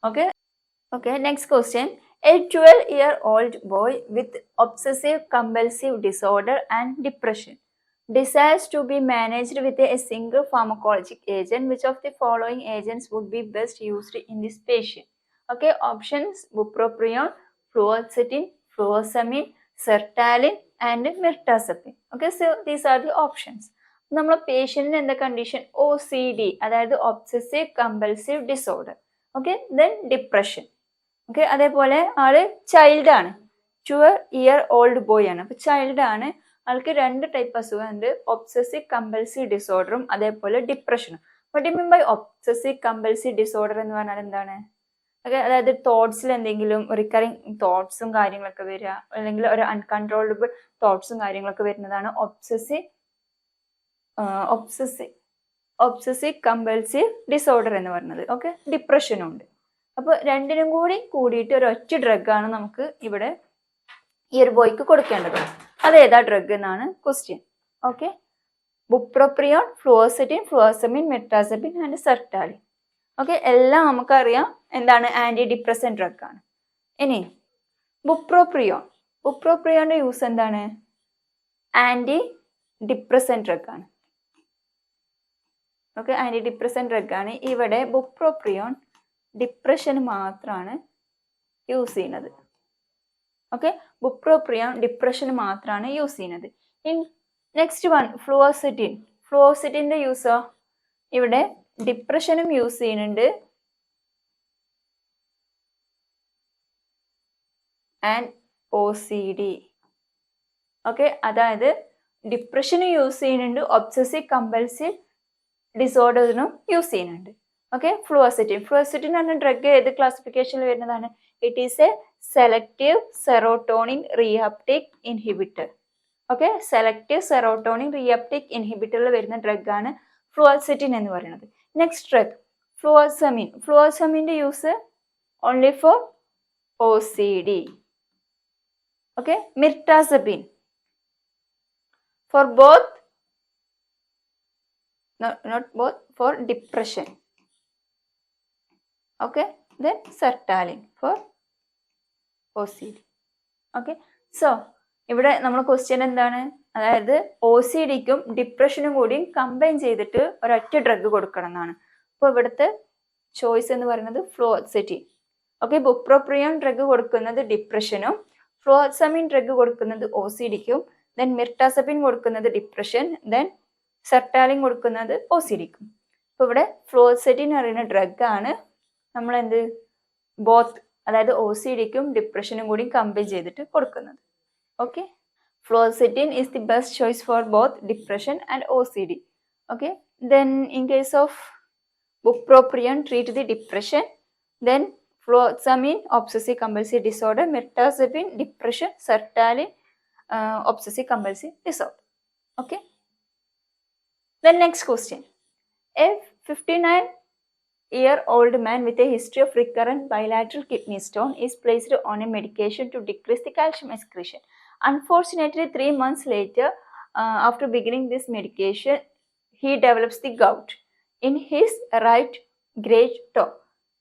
Okay, next question. A 12-year-old boy with obsessive compulsive disorder and depression desires to be managed with a single pharmacologic agent. Which of the following agents would be best used in this patient? Okay, options: bupropion, fluoxetine, fluoxamine, sertraline and mirtazapine. Okay, so these are the options. നമ്മൾ പേഷ്യന്റിന് എന്താ condition? OCD, അതായത് obsessive compulsive disorder. Okay, then depression. Okay, അതേപോലെ ആള് child ആണ്, 12-year-old boy ആണ്. അപ്പൊ child ആണ്, ആൾക്ക് 2 ടൈപ്പ് അസുഖം ഉണ്ട്, ഒബ്സസീവ് കമ്പൽസീവ് ഡിസോർഡറും അതേപോലെ ഡിപ്രഷനും. What you mean by obsessive compulsive disorder എന്ന് പറഞ്ഞാൽ എന്താണ്? ഓക്കെ, അതായത് തോട്ട്സിൽ എന്തെങ്കിലും റിക്കറിങ് തോട്ട്സും കാര്യങ്ങളൊക്കെ വരിക, അല്ലെങ്കിൽ ഒരു അൺകൺട്രോളബിൾ തോട്ട്സും കാര്യങ്ങളൊക്കെ വരുന്നതാണ് ഒബ്സസീവ് കമ്പൽസീവ് ഡിസോർഡർ എന്ന് പറയുന്നത്. ഓക്കെ, ഡിപ്രഷനും ഉണ്ട്. അപ്പോൾ രണ്ടിനും കൂടിയിട്ട് ഒരു ഒറ്റ ഡ്രഗാണ് നമുക്ക് ഇവിടെ ഈ ഒരു ബോയ്ക്ക് കൊടുക്കേണ്ടത്. അതേതാ ഡ്രഗ് എന്നാണ് question. Okay, bupropion, fluoxetine, fluvoxamine, mirtazapine and sertraline. Okay, എല്ലാം നമുക്കറിയാം എന്താണ്, ആന്റി ഡിപ്രസന്റ് ഡ്രഗ് ആണ്. ഇനി ബുപ്രോപ്രിയോന്റെ യൂസ് എന്താണ്? ആന്റി ഡിപ്രസന്റ് ഡ്രഗ് ആണ്. ഓക്കെ, ആന്റി ഡിപ്രസന്റ് ഡ്രഗ് ആണ്. ഇവിടെ ബുപ്രോപ്രിയോൺ ഡിപ്രഷന് മാത്രമാണ് യൂസ് ചെയ്യുന്നത്. ഓക്കെ, ബുപ്രോപ്രിയോൺ ഡിപ്രഷന് മാത്രമാണ് യൂസ് ചെയ്യുന്നത്. നെക്സ്റ്റ് വൺ ഫ്ലുഓക്സെറ്റിന്റെ യൂസോ ഇവിടെ ഡിപ്രഷനും യൂസ് ചെയ്യുന്നുണ്ട് ആൻഡ് OCD. ഓക്കെ, അതായത് ഡിപ്രഷനും യൂസ് ചെയ്യുന്നുണ്ട്, ഒബ്സസീവ് കമ്പൽസീവ് ഡിസോർഡേഴ്സിനും യൂസ് ചെയ്യുന്നുണ്ട്. ഓക്കെ, ഫ്ലുഓക്സെറ്റിൻ എന്ന ഡ്രഗ് ഏത് ക്ലാസിഫിക്കേഷനിൽ വരുന്നതാണ്? It is a selective serotonin reuptake inhibitor. Okay, selective serotonin reuptake ഇൻഹിബിറ്ററിൽ വരുന്ന ഡ്രഗ് ആണ് ഫ്ലുഓക്സെറ്റിൻ എന്ന് പറയുന്നത്. നെക്സ്റ്റ് ഡ്രഗ് ഫ്ലുഓക്സമിന്റെ use only for OCD. Okay, mirtazapine for both, not both, for depression. Okay, then sertraline for OCD. Okay, so ഇവിടെ നമ്മുടെ question എന്താണ്? അതായത് OCDക്കും ഡിപ്രഷനും കൂടിയും കമ്പൈൻ ചെയ്തിട്ട് ഒരൊറ്റ ഡ്രഗ് കൊടുക്കണം എന്നാണ്. അപ്പോൾ ഇവിടുത്തെ ചോയ്സ് എന്ന് പറയുന്നത് ഫ്ലോക്സെറ്റിൻ. ഓക്കെ, ബുപ്രോപ്രിയോൺ ഡ്രഗ് കൊടുക്കുന്നത് ഡിപ്രഷനും ഫ്ലോക്സമിൻ ഡ്രഗ് കൊടുക്കുന്നത് OCDക്കും, ദെൻ മിർട്ടാസപ്പിൻ കൊടുക്കുന്നത് ഡിപ്രഷൻ, ദെൻ സെർട്ടാലിൻ കൊടുക്കുന്നത് OCDക്കും. അപ്പോൾ ഇവിടെ ഫ്ലോക്സെറ്റിൻ എന്ന് പറയുന്ന ഡ്രഗ് ആണ് നമ്മൾ ബോത്ത്, അതായത് OCDക്കും ഡിപ്രഷനും കൂടി കമ്പൈൻ ചെയ്തിട്ട് കൊടുക്കുന്നത്. Okay, fluoxetine is the best choice for both depression and OCD. Okay, then in case of bupropion treat the depression, then fluoxamine obsessive compulsive disorder, mirtazapine depression, sertraline obsessive compulsive disorder. Okay, then next question. A 59-year-old man with a history of recurrent bilateral kidney stone is placed on a medication to decrease the calcium excretion. Unfortunately, 3 months later, after beginning this medication, he develops the gout in his right great toe.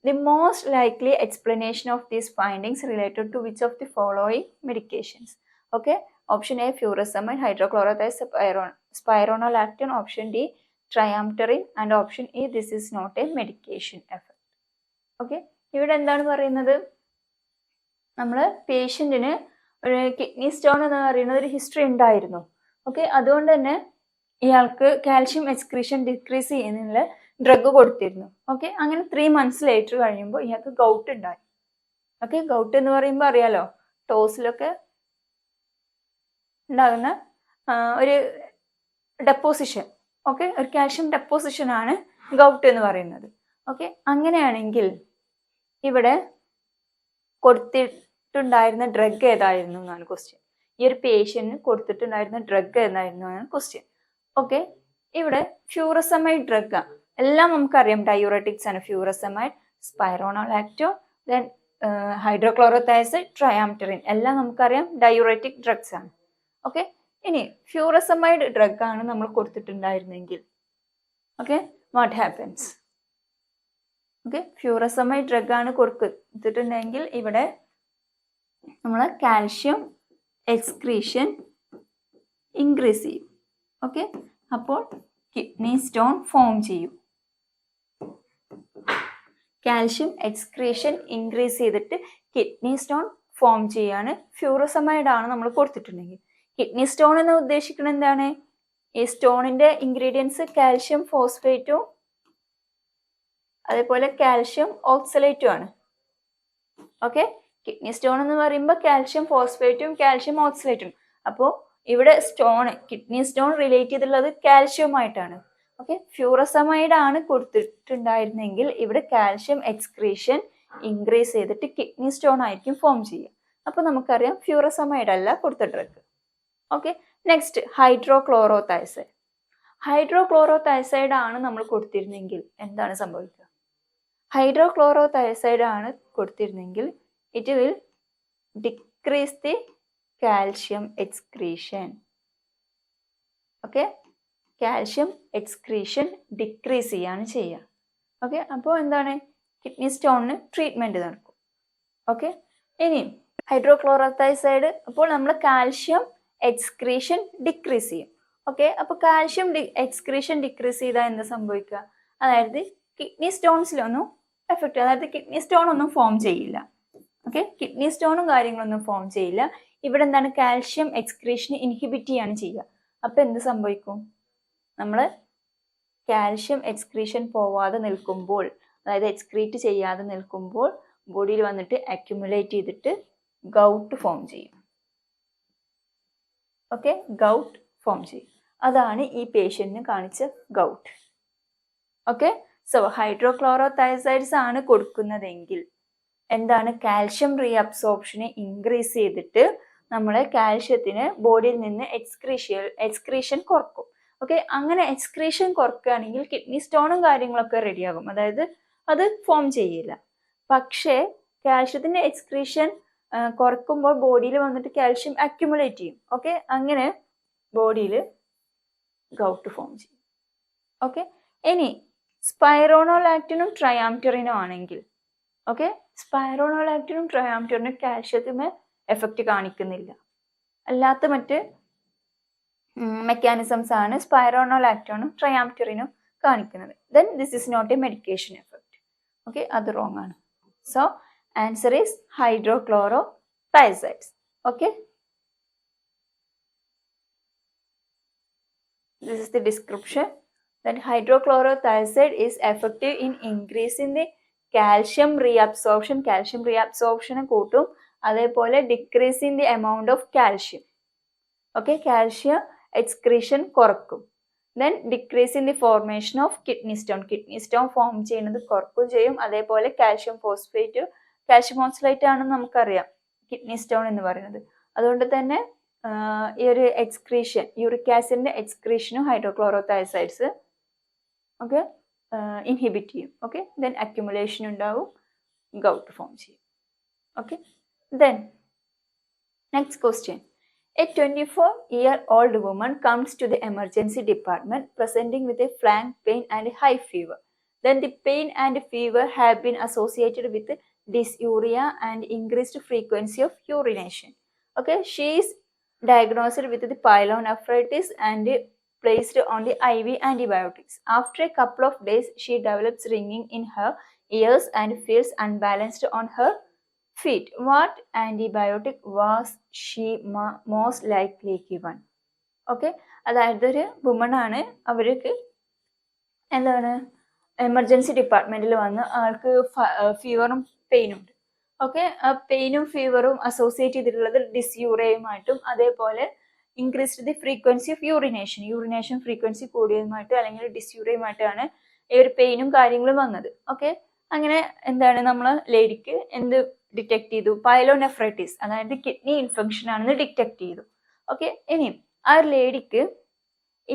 The most likely explanation of these findings related to which of the following medications? Okay, option A furosemide, hydrochlorothiazide, spironolactone, option D triamterene, and option E this is not a medication effect. Okay, ഇവിടെ എന്താണ് പറയുന്നത്? നമ്മൾ പേഷ്യൻറ്റിന് ഒരു kidney stone എന്ന് പറയുന്ന ഒരു history ഉണ്ടായിരുന്നു. Okay, അതുകൊണ്ട് തന്നെ ഇയാൾക്ക് കാൽഷ്യം എക്സ്ക്രീഷൻ ഡിക്രീസ് ചെയ്യുന്നതിനുള്ള ഡ്രഗ് കൊടുത്തിരുന്നു. ഓക്കെ, അങ്ങനെ 3 months ലേറ്റർ കഴിയുമ്പോൾ ഇയാൾക്ക് ഗൗട്ട് ഉണ്ടായി. ഓക്കെ, ഗൗട്ട് എന്ന് പറയുമ്പോൾ അറിയാലോ, ടോസിലൊക്കെ ഉണ്ടാകുന്ന ഒരു ഡെപ്പോസിഷൻ. ഓക്കെ, ഒരു കാൽഷ്യം ഡെപ്പോസിഷൻ ആണ് ഗൗട്ട് എന്ന് പറയുന്നത്. ഓക്കെ, അങ്ങനെയാണെങ്കിൽ ഇവിടെ കൊടുത്തിട്ടുണ്ടായിരുന്ന ഡ്രഗ് ഏതായിരുന്നു എന്നാണ് ക്വസ്റ്റ്യൻ. ഈ ഒരു പേഷ്യന്റിന് കൊടുത്തിട്ടുണ്ടായിരുന്ന ഡ്രഗ് ഏതായിരുന്നു എന്നാണ് ക്വസ്റ്റ്യൻ. ഓക്കെ, ഇവിടെ ഫ്യൂറസമൈഡ് ഡ്രഗ് എല്ലാം നമുക്കറിയാം, ഡയൂററ്റിക്സ് ആണ്. ഫ്യൂറസമൈഡ്, സ്പൈറോണോലാക്റ്റോൺ, ദെൻ ഹൈഡ്രോക്ലോറോതൈസൈഡ്, ട്രയാംറ്ററിൻ എല്ലാം നമുക്കറിയാം ഡയൂററ്റിക് ഡ്രഗ്സ് ആണ്. ഓക്കെ, ഇനി ഫ്യൂറസമൈഡ് ഡ്രഗ് ആണ് നമ്മൾ കൊടുത്തിട്ടുണ്ടായിരുന്നെങ്കിൽ okay what happens? Okay, furosemide drug ആണ് കൊടുത്തിട്ടുണ്ടെങ്കിൽ ഇവിടെ നമ്മൾ കാൽഷ്യം എക്സ്ക്രീഷൻ ഇൻക്രീസ് ചെയ്യും. ഓക്കെ, അപ്പോൾ കിഡ്നി സ്റ്റോൺ ഫോം ചെയ്യും. കാൽഷ്യം എക്സ്ക്രീഷൻ ഇൻക്രീസ് ചെയ്തിട്ട് കിഡ്നി സ്റ്റോൺ ഫോം ചെയ്യാണ് ഫ്യൂറസമൈഡ് ആണ് നമ്മൾ കൊടുത്തിട്ടുണ്ടെങ്കിൽ. കിഡ്നി സ്റ്റോൺ എന്ന് ഉദ്ദേശിക്കുന്നത് എന്താണ്? ഈ സ്റ്റോണിന്റെ ഇൻഗ്രീഡിയൻസ് കാൽഷ്യം ഫോസ്ഫേറ്റും അതേപോലെ കാൽഷ്യം ഓക്സലേറ്റും ആണ്. ഓക്കെ, കിഡ്നി സ്റ്റോൺ എന്ന് പറയുമ്പോൾ കാൽഷ്യം ഫോസ്ഫേറ്റും കാൽഷ്യം ഓക്സലേറ്റും. അപ്പോൾ ഇവിടെ കിഡ്നി സ്റ്റോൺ റിലേറ്റ് ചെയ്തിട്ടുള്ളത് കാൽഷ്യവുമായിട്ടാണ്. ഓക്കെ, ഫ്യൂറസമൈഡ് ആണ് കൊടുത്തിട്ടുണ്ടായിരുന്നെങ്കിൽ ഇവിടെ കാൽഷ്യം എക്സ്ക്രീഷൻ ഇൻക്രീസ് ചെയ്തിട്ട് കിഡ്നി സ്റ്റോൺ ആയിരിക്കും ഫോം ചെയ്യുക. അപ്പോൾ നമുക്കറിയാം ഫ്യൂറസമൈഡ് അല്ല കൊടുത്ത drug. Okay, next hydrochlorothiazide. Hydrochlorothiazide ആണ് നമ്മൾ കൊടുത്തിരുന്നെങ്കിൽ എന്താണ് സംഭവിക്കുക? ഹൈഡ്രോക്ലോറോതൈസൈഡ് ആണ് കൊടുത്തിരുന്നെങ്കിൽ it will decrease the calcium excretion. Okay, calcium excretion decrease ചെയ്യാണ് ചെയ്യുക. ഓക്കെ, അപ്പോൾ എന്താണ്? കിഡ്നി സ്റ്റോണിന് ട്രീറ്റ്മെൻറ്റ് നടക്കും. ഓക്കെ, ഇനി ഹൈഡ്രോക്ലോറോതൈസൈഡ് അപ്പോൾ നമ്മൾ കാൽഷ്യം എക്സ്ക്രീഷൻ ഡിക്രീസ് ചെയ്യും. ഓക്കെ, അപ്പോൾ കാൽഷ്യം എക്സ്ക്രീഷൻ ഡിക്രീസ് ചെയ്താൽ എന്താ സംഭവിക്കുക? അതായത് കിഡ്നി സ്റ്റോൺസിലൊന്നും എഫക്റ്റ്, അതായത് കിഡ്നി സ്റ്റോൺ ഒന്നും ഫോം ചെയ്യില്ല. ഓക്കെ, കിഡ്നി സ്റ്റോണും കാര്യങ്ങളൊന്നും ഫോം ചെയ്യില്ല. ഇവിടെ എന്താണ്? കാൽഷ്യം എക്സ്ക്രീഷൻ ഇൻഹിബിറ്റ് ചെയ്യാണ് ചെയ്യുക. അപ്പോൾ എന്ത് സംഭവിക്കും? നമ്മൾ കാൽഷ്യം എക്സ്ക്രീഷൻ പോവാതെ നിൽക്കുമ്പോൾ, അതായത് എക്സ്ക്രീറ്റ് ചെയ്യാതെ നിൽക്കുമ്പോൾ ബോഡിയിൽ വന്നിട്ട് അക്യുമുലേറ്റ് ചെയ്തിട്ട് ഗൗട്ട് ഫോം ചെയ്യും. ഓക്കെ, ഗൗട്ട് ഫോം ചെയ്യും. അതാണ് ഈ പേഷ്യന്റിന് കാണിച്ച ഗൗട്ട്. ഓക്കെ, സോ ഹൈഡ്രോക്ലോറോതൈസൈഡ്സ് ആണ് കൊടുക്കുന്നതെങ്കിൽ എന്താണ്? കാൽഷ്യം റീഅബ്സോർപ്ഷനെ ഇൻക്രീസ് ചെയ്തിട്ട് നമ്മളെ കാൽഷ്യത്തിന് ബോഡിയിൽ നിന്ന് എക്സ്ക്രീഷൻ കുറക്കും. ഓക്കെ, അങ്ങനെ എക്സ്ക്രീഷൻ കുറക്കുകയാണെങ്കിൽ കിഡ്നി സ്റ്റോണും കാര്യങ്ങളൊക്കെ റെഡിയാകും, അതായത് അത് ഫോം ചെയ്യില്ല. പക്ഷേ കാൽഷ്യത്തിന്റെ എക്സ്ക്രീഷൻ കുറക്കുമ്പോൾ ബോഡിയിൽ വന്നിട്ട് കാൽഷ്യം അക്യുമുലേറ്റ് ചെയ്യും. ഓക്കെ, അങ്ങനെ ബോഡിയിൽ ഗൗട്ട് ഫോം ചെയ്യും. ഓക്കെ, ഇനി സ്പൈറോണോലാക്റ്റിനും ട്രയാംറ്ററിനും ആണെങ്കിൽ ഓക്കെ, സ്പൈറോണോലാക്റ്റിനും ട്രയാംറ്ററിനും കാൽഷ്യത്തിന് എഫക്റ്റ് കാണിക്കുന്നില്ല. അല്ലാത്ത മറ്റ് മെക്കാനിസംസ് ആണ് സ്പൈറോണോലാക്ടോണും ട്രയാംപ്റ്ററിനും കാണിക്കുന്നത്. Then this is not a medication effect. Okay, അത് റോങ് ആണ്. So answer is hydrochlorothiazides. Okay, this is the description. That hydrochlorothiazide is effective in increasing the calcium reabsorption. Calcium reabsorption കൂട്ടും, അതേപോലെ decreasing the amount of calcium. Okay, calcium excretion കുറക്കും. Then decreasing the formation of kidney stone. Kidney stone form ചെയ്യുന്നത് കുറക്കും ചെയ്യും. അതേപോലെ calcium phosphate, calcium oxalate ആണെന്ന് നമുക്കറിയാം kidney stone എന്ന് പറയുന്നത്. അതുകൊണ്ട് തന്നെ ഈ ഒരു എക്സ്ക്രീഷൻ, യൂറിക് ആസിഡിന്റെ എക്സ്ക്രീഷനും ഹൈഡ്രോക്ലോറോതയസൈഡ്സ് ഓക്കെ ഇൻഹിബിറ്റ് ചെയ്യും. ഓക്കെ, ദെൻ അക്യുമുലേഷൻ ഉണ്ടാവും, ഗൗട്ട് ഫോം ചെയ്യും. Okay, then next question. A 24-year-old woman comes to the emergency department presenting with a flank pain and high fever. Then the pain and fever have been associated with dysuria and increased frequency of urination. Okay, she is diagnosed with the pyelonephritis and placed on the IV antibiotics. After a couple of days, she develops ringing in her ears and feels unbalanced on her feet. What antibiotic was she most likely given? Okay, അതായത് ഒരു woman ആണ്, അവർക്ക് എന്താണ് emergency ഡിപ്പാർട്ട്മെന്റിൽ വന്ന് ആൾക്ക് ഫീവറും പെയിനും ഉണ്ട്. Okay, പെയിനും ഫീവറും associate ചെയ്തിട്ടുള്ളത് ഡിസ്യൂറിയയുമായിട്ടും അതേപോലെ increased the frequency of urination frequency കൂടിയതുമായിട്ട് അല്ലെങ്കിൽ ഡിസ്യൂറിയയുമായിട്ടാണ് ഈ ഒരു പെയിനും കാര്യങ്ങളും വന്നത്. ഓക്കെ, അങ്ങനെ എന്താണ് നമ്മൾ ലേഡിക്ക് എന്ത് ഡിറ്റക്ട് ചെയ്തു? പൈലോനെഫ്രൈറ്റിസ്, അതായത് കിഡ്നി ഇൻഫെക്ഷൻ ആണെന്ന് ഡിറ്റക്ട് ചെയ്തു. ഓക്കെ, ഇനിയും ആ ഒരു ലേഡിക്ക്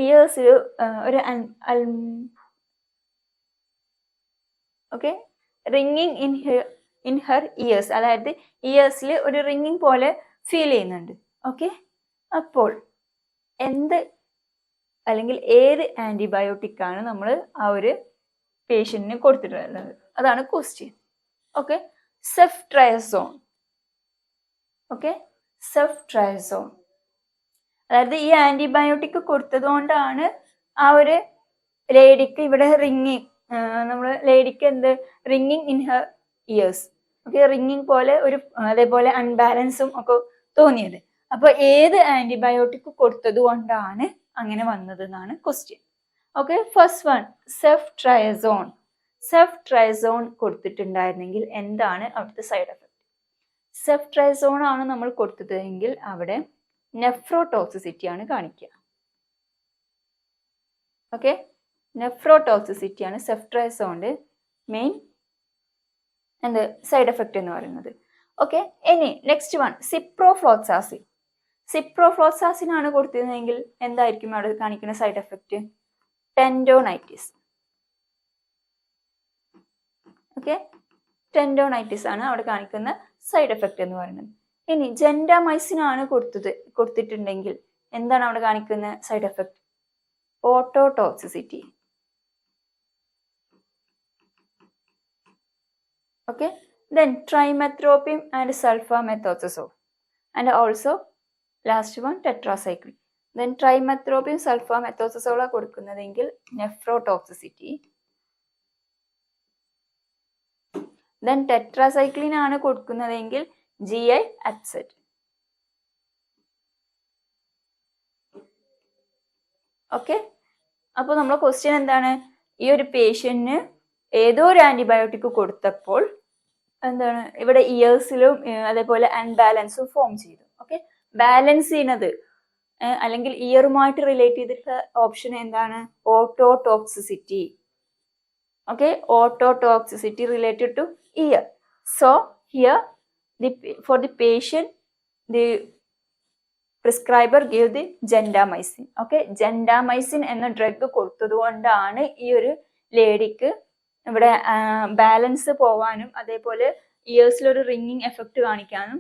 ഇയേഴ്സിൽ ഒരു ഓക്കെ റിങ്ങിങ് ഇൻ ഹെർ ഇയേഴ്സ്, അതായത് ഇയേഴ്സിൽ ഒരു റിങ്ങിങ് പോലെ ഫീൽ ചെയ്യുന്നുണ്ട്. ഓക്കെ, അപ്പോൾ എന്ത് അല്ലെങ്കിൽ ഏത് ആൻറ്റിബയോട്ടിക് ആണ് നമ്മൾ ആ ഒരു പേഷ്യന്റിന് കൊടുത്തിട്ടുള്ളത്? അതാണ് ക്വസ്റ്റ്യൻ. ഓക്കെ, സെഫ്ട്രയസോൺ. ഓക്കെ, സെഫ്ട്രയസോൺ, അതായത് ഈ ആൻറ്റിബയോട്ടിക് കൊടുത്തത് കൊണ്ടാണ് ആ ഒരു ലേഡിക്ക് ഇവിടെ നമ്മൾ ലേഡിക്ക് എന്ത് റിങ്ങിങ് ഇൻ ഹെർ ഇയേഴ്സ്, ഓക്കെ റിങ്ങിങ് പോലെ ഒരു അതേപോലെ അൺബാലൻസും ഒക്കെ തോന്നിയത്. അപ്പൊ ഏത് ആൻറ്റിബയോട്ടിക് കൊടുത്തത് കൊണ്ടാണ് അങ്ങനെ വന്നത് എന്നാണ് question. Okay, first one ceftriaxone. Ceftriaxone കൊടുത്തിട്ടുണ്ടായിരുന്നെങ്കിൽ എന്താണ് അവിടുത്തെ സൈഡ് എഫക്ട്? സെഫ്ട്രയസോൺ ആണ് നമ്മൾ കൊടുത്തതെങ്കിൽ അവിടെ നെഫ്രോടോക്സിസിറ്റി ആണ് കാണിക്കുക. ഓക്കെ, നെഫ്രോടോക്സിസിറ്റി ആണ് സെഫ്ട്രയസോണിന്റെ മെയിൻ എന്ത് സൈഡ് എഫക്ട് എന്ന് പറയുന്നത്. ഓക്കെ, ഇനി നെക്സ്റ്റ് വൺ സിപ്രോഫ്ലോക്സാസിൻ. സിപ്രോഫ്ലോക്സാസിൻ ആണ് കൊടുത്തിരുന്നെങ്കിൽ എന്തായിരിക്കും അവിടെ കാണിക്കുന്ന സൈഡ് എഫക്റ്റ്? ടെൻഡോനൈറ്റിസ്. ഓക്കെ, ടെൻഡോനൈറ്റിസ് ആണ് അവിടെ കാണിക്കുന്ന സൈഡ് എഫക്റ്റ് എന്ന് പറയുന്നത്. ഇനി ജെൻഡാമൈസിൻ ആണ് കൊടുത്തിട്ടുണ്ടെങ്കിൽ എന്താണ് അവിടെ കാണിക്കുന്ന side effect? Ototoxicity. Okay, then trimethoprim and sulfamethoxazole, and also last one tetracycline. Then trimethoprim sulfamethoxazole ആണ് കൊടുക്കുന്നതെങ്കിൽ നെഫ്രോടോക്സിസിറ്റി. then tetracycline ആണ് കൊടുക്കുന്നതെങ്കിൽ GI upset. ഓക്കെ, അപ്പോൾ നമ്മളെ ക്വസ്റ്റ്യൻ എന്താണ്? ഈ ഒരു പേഷ്യന്റിന് ഏതോ ഒരു ആന്റിബയോട്ടിക് കൊടുത്തപ്പോൾ എന്താണ് ഇവിടെ ഇയേഴ്സിലും അതേപോലെ അൺബാലൻസും ഫോം ചെയ്തു. ഓക്കെ, ബാലൻസ് ചെയ്യുന്നത് അല്ലെങ്കിൽ ഇയറുമായിട്ട് റിലേറ്റ് ചെയ്തിട്ടുള്ള ഓപ്ഷൻ എന്താണ്? Ototoxicity. Okay, ototoxicity related two year. So here for the patient the prescriber gave the gentamicin. Okay, gentamicin എന്ന ഡ്രഗ് കൊടുത്തത് കൊണ്ടാണ് ഈ ഒരു ലേഡിക്ക് ഇവിടെ ബാലൻസ് പോവാനും അതേപോലെ ഇയേഴ്സിൽ ഒരു റിങ്ങിങ് എഫക്റ്റ് കാണിക്കാനും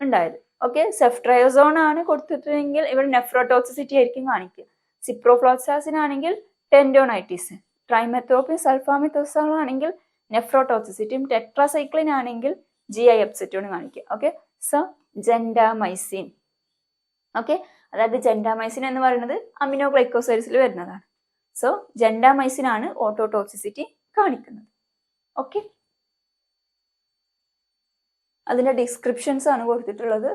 ഉണ്ടായത്. ഓക്കെ, സെഫ്ട്രയസോൺ ആണ് കൊടുത്തിട്ടുണ്ടെങ്കിൽ ഇവിടെ നെഫ്രോടോക്സിസിറ്റി ആയിരിക്കും കാണിക്കുക. സിപ്രോഫ്ലോക്സാസിൻ ആണെങ്കിൽ ടെൻഡോനൈറ്റിസ്, ട്രൈമെത്തോപ്പിൻ സൾഫാമെത്തോക്സോൾ ആണെങ്കിൽ നെഫ്രോടോക്സിസിറ്റിയും, ടെട്രാസൈക്ലിൻ ആണെങ്കിൽ GI അപ്സെറ്റും കാണിക്കുക. Okay, so gentamicin. ഓക്കെ, അതായത് ജെൻഡാമൈസിൻ എന്ന് പറയുന്നത് അമിനോഗ്ലൈക്കോസൈഡ്സിൽ വരുന്നതാണ്. സോ ജെൻഡാമൈസിൻ ആണ് ഓട്ടോടോക്സിസിറ്റി കാണിക്കുന്നത്. ഓക്കെ, അതിൻ്റെ ഡിസ്ക്രിപ്ഷൻസ് ആണ് കൊടുത്തിട്ടുള്ളത്.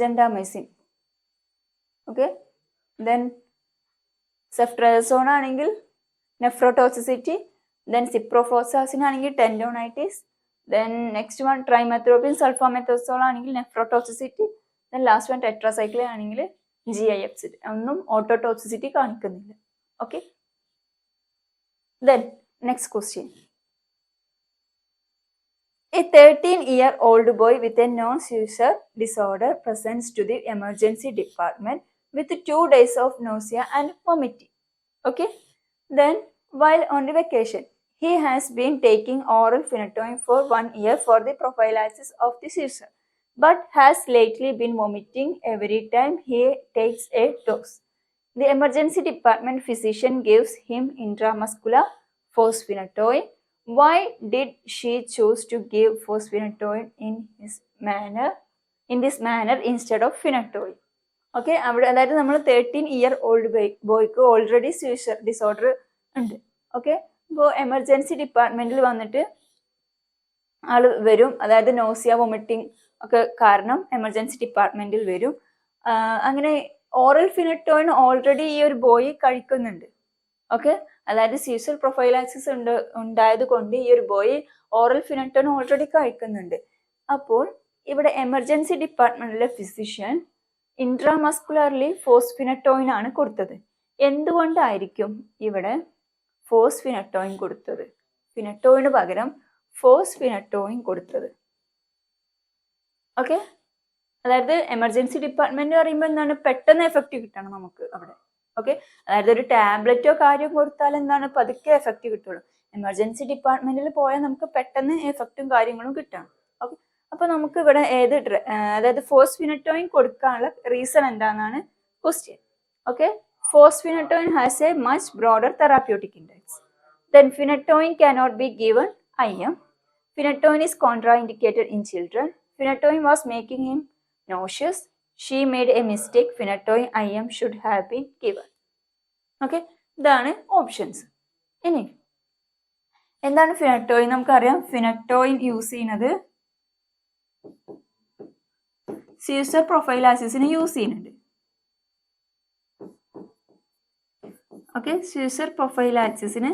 ജെൻഡാമൈസിൻ. ഓക്കെ, ദെൻ സെഫ്ട്രസോൺ ആണെങ്കിൽ നെഫ്രോടോക്സിസിറ്റി, ദെൻ സിപ്രോഫ്ലോക്സാസിൻ ആണെങ്കിൽ ടെൻഡോണൈറ്റിസ്, ദെൻ നെക്സ്റ്റ് വൺ ട്രൈമെത്രോപിൻ സൾഫാമെത്തോസോൾ ആണെങ്കിൽ nephrotoxicity, then last one tetracycline ആണെങ്കിൽ GIF. ഒന്നും ഓട്ടോടോക്സിസിറ്റി കാണിക്കുന്നില്ല. Okay, then next question. A 13-year-old boy with a non-seizure disorder presents to the emergency department with 2 days of nausea and vomiting. Okay, then while on vacation, he has been taking oral phenytoin for 1 year for the prophylaxis of the seizure, but has lately been vomiting every time he takes a dose. The emergency department physician gives him intramuscular fosphenytoin. Why did she choose to give fosphenytoin in this manner instead of phenytoin? Okay, അവിടെ അതായത് നമ്മൾ 13-year-old ബോയ്ക്ക് already Caesar disorder ഉണ്ട്. Okay, ഇപ്പോൾ emergency ഡിപ്പാർട്ട്മെന്റിൽ വന്നിട്ട് ആള് വരും, അതായത് നോസിയ വൊമിറ്റിംഗ് ഒക്കെ കാരണം എമർജൻസി ഡിപ്പാർട്ട്മെന്റിൽ വരും. അങ്ങനെ ഓറൽ ഫിനറ്റോയിൻ ഓൾറെഡി ഈ ഒരു ബോയ് കഴിക്കുന്നുണ്ട്. ഓക്കെ, അതായത് സീസർ പ്രൊഫൈലാക്സിസ് ഉണ്ടായത് കൊണ്ട് ഈ ഒരു ബോയ് ഓറൽ ഫിനറ്റോയിൻ ഓൾറെഡി കഴിക്കുന്നുണ്ട്. അപ്പോൾ ഇവിടെ എമർജൻസി ഡിപ്പാർട്ട്മെന്റിലെ ഫിസിഷ്യൻ ഇൻട്രാമസ്കുലർലി ഫോസ്ഫിനറ്റോയിൻ ആണ് കൊടുത്തത്. എന്തുകൊണ്ടായിരിക്കും ഇവിടെ ഫോസ്ഫിനറ്റോയിൻ കൊടുത്തത്? ഫിനറ്റോയിന് പകരം ഫോസ്ഫിനറ്റോയിൻ കൊടുത്തത്. ഓക്കെ, അതായത് എമർജൻസി ഡിപ്പാർട്ട്മെന്റ് പറയുമ്പോൾ എന്താണ്, പെട്ടെന്ന് എഫക്റ്റ് കിട്ടണം നമുക്ക് അവിടെ. ഓക്കെ, അതായത് ഒരു ടാബ്ലറ്റോ കാര്യം കൊടുത്താൽ എന്താണ് പതുക്കെ എഫക്റ്റ് കിട്ടുള്ളൂ. എമർജൻസി ഡിപ്പാർട്ട്മെന്റിൽ പോയാൽ നമുക്ക് പെട്ടെന്ന് എഫക്റ്റും കാര്യങ്ങളും കിട്ടണം. ഓക്കെ, അപ്പൊ നമുക്ക് ഇവിടെ അതായത് ഫോസ്ഫിനറ്റോയിൻ കൊടുക്കാനുള്ള റീസൺ എന്താണെന്നാണ് question. Okay, fosphenytoin has a much broader therapeutic index. Then phenytoin cannot be given IM. Phenytoin is contraindicated in children. Phenytoin was making him nauseous. She made a mistake. Phenytoin IM should have been given. Okay, ഇതാണ് options. ഇനി എന്താണ് ഫിനറ്റോയിൻ? നമുക്കറിയാം ഫിനറ്റോയിൻ use ചെയ്യുന്നത് Caesar പ്രൊഫൈലാസിസിന് use ചെയ്യുന്നുണ്ട്. Okay, Caesar പ്രൊഫൈലാക്സിസിന്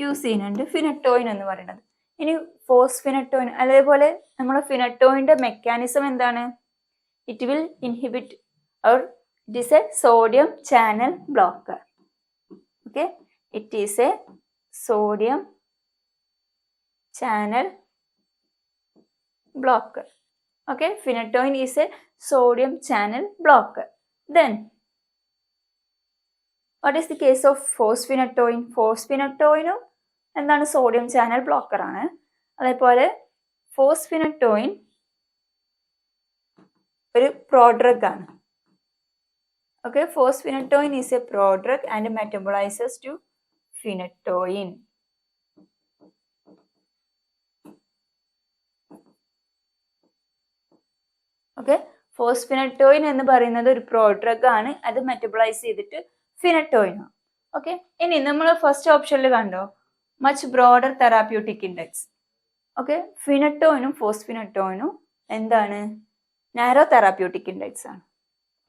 use ചെയ്യുന്നുണ്ട് ഫിനറ്റോയിൻ എന്ന് പറയുന്നത്. ഇനി ഫോസ്ഫിനറ്റോയിൻ അതേപോലെ നമ്മുടെ ഫിനറ്റോയിൻ്റെ മെക്കാനിസം എന്താണ്? It will inhibit or it is A sodium channel blocker. Okay, it is A sodium channel blocker. Okay, phenytoin is a sodium channel blocker. Then what is the case of fosphenytoin? Fosphenytoin എന്താണ്, sodium channel blocker ആണ്. അതേപോലെ fosphenytoin ഒരു prodrug ആണ്. Okay, fosphenytoin is a prodrug and metabolises to phenytoin. Okay, fosphenytoin എന്ന് പറയുന്നത് ഒരു prodrug ആണ്, അത് മെറ്റബോളൈസ് ചെയ്തിട്ട് ഫിനറ്റോയിൻ ആണ്. ഓക്കെ, ഇനി നമ്മൾ ഫസ്റ്റ് ഓപ്ഷനിൽ കണ്ടോ much broader therapeutic index. Okay, ഫിനറ്റോയിനും ഫോസ്ഫിനറ്റോയിനും എന്താണ്, നാരോ തെറാപ്യൂട്ടിക് ഇൻഡെക്സ് ആണ്.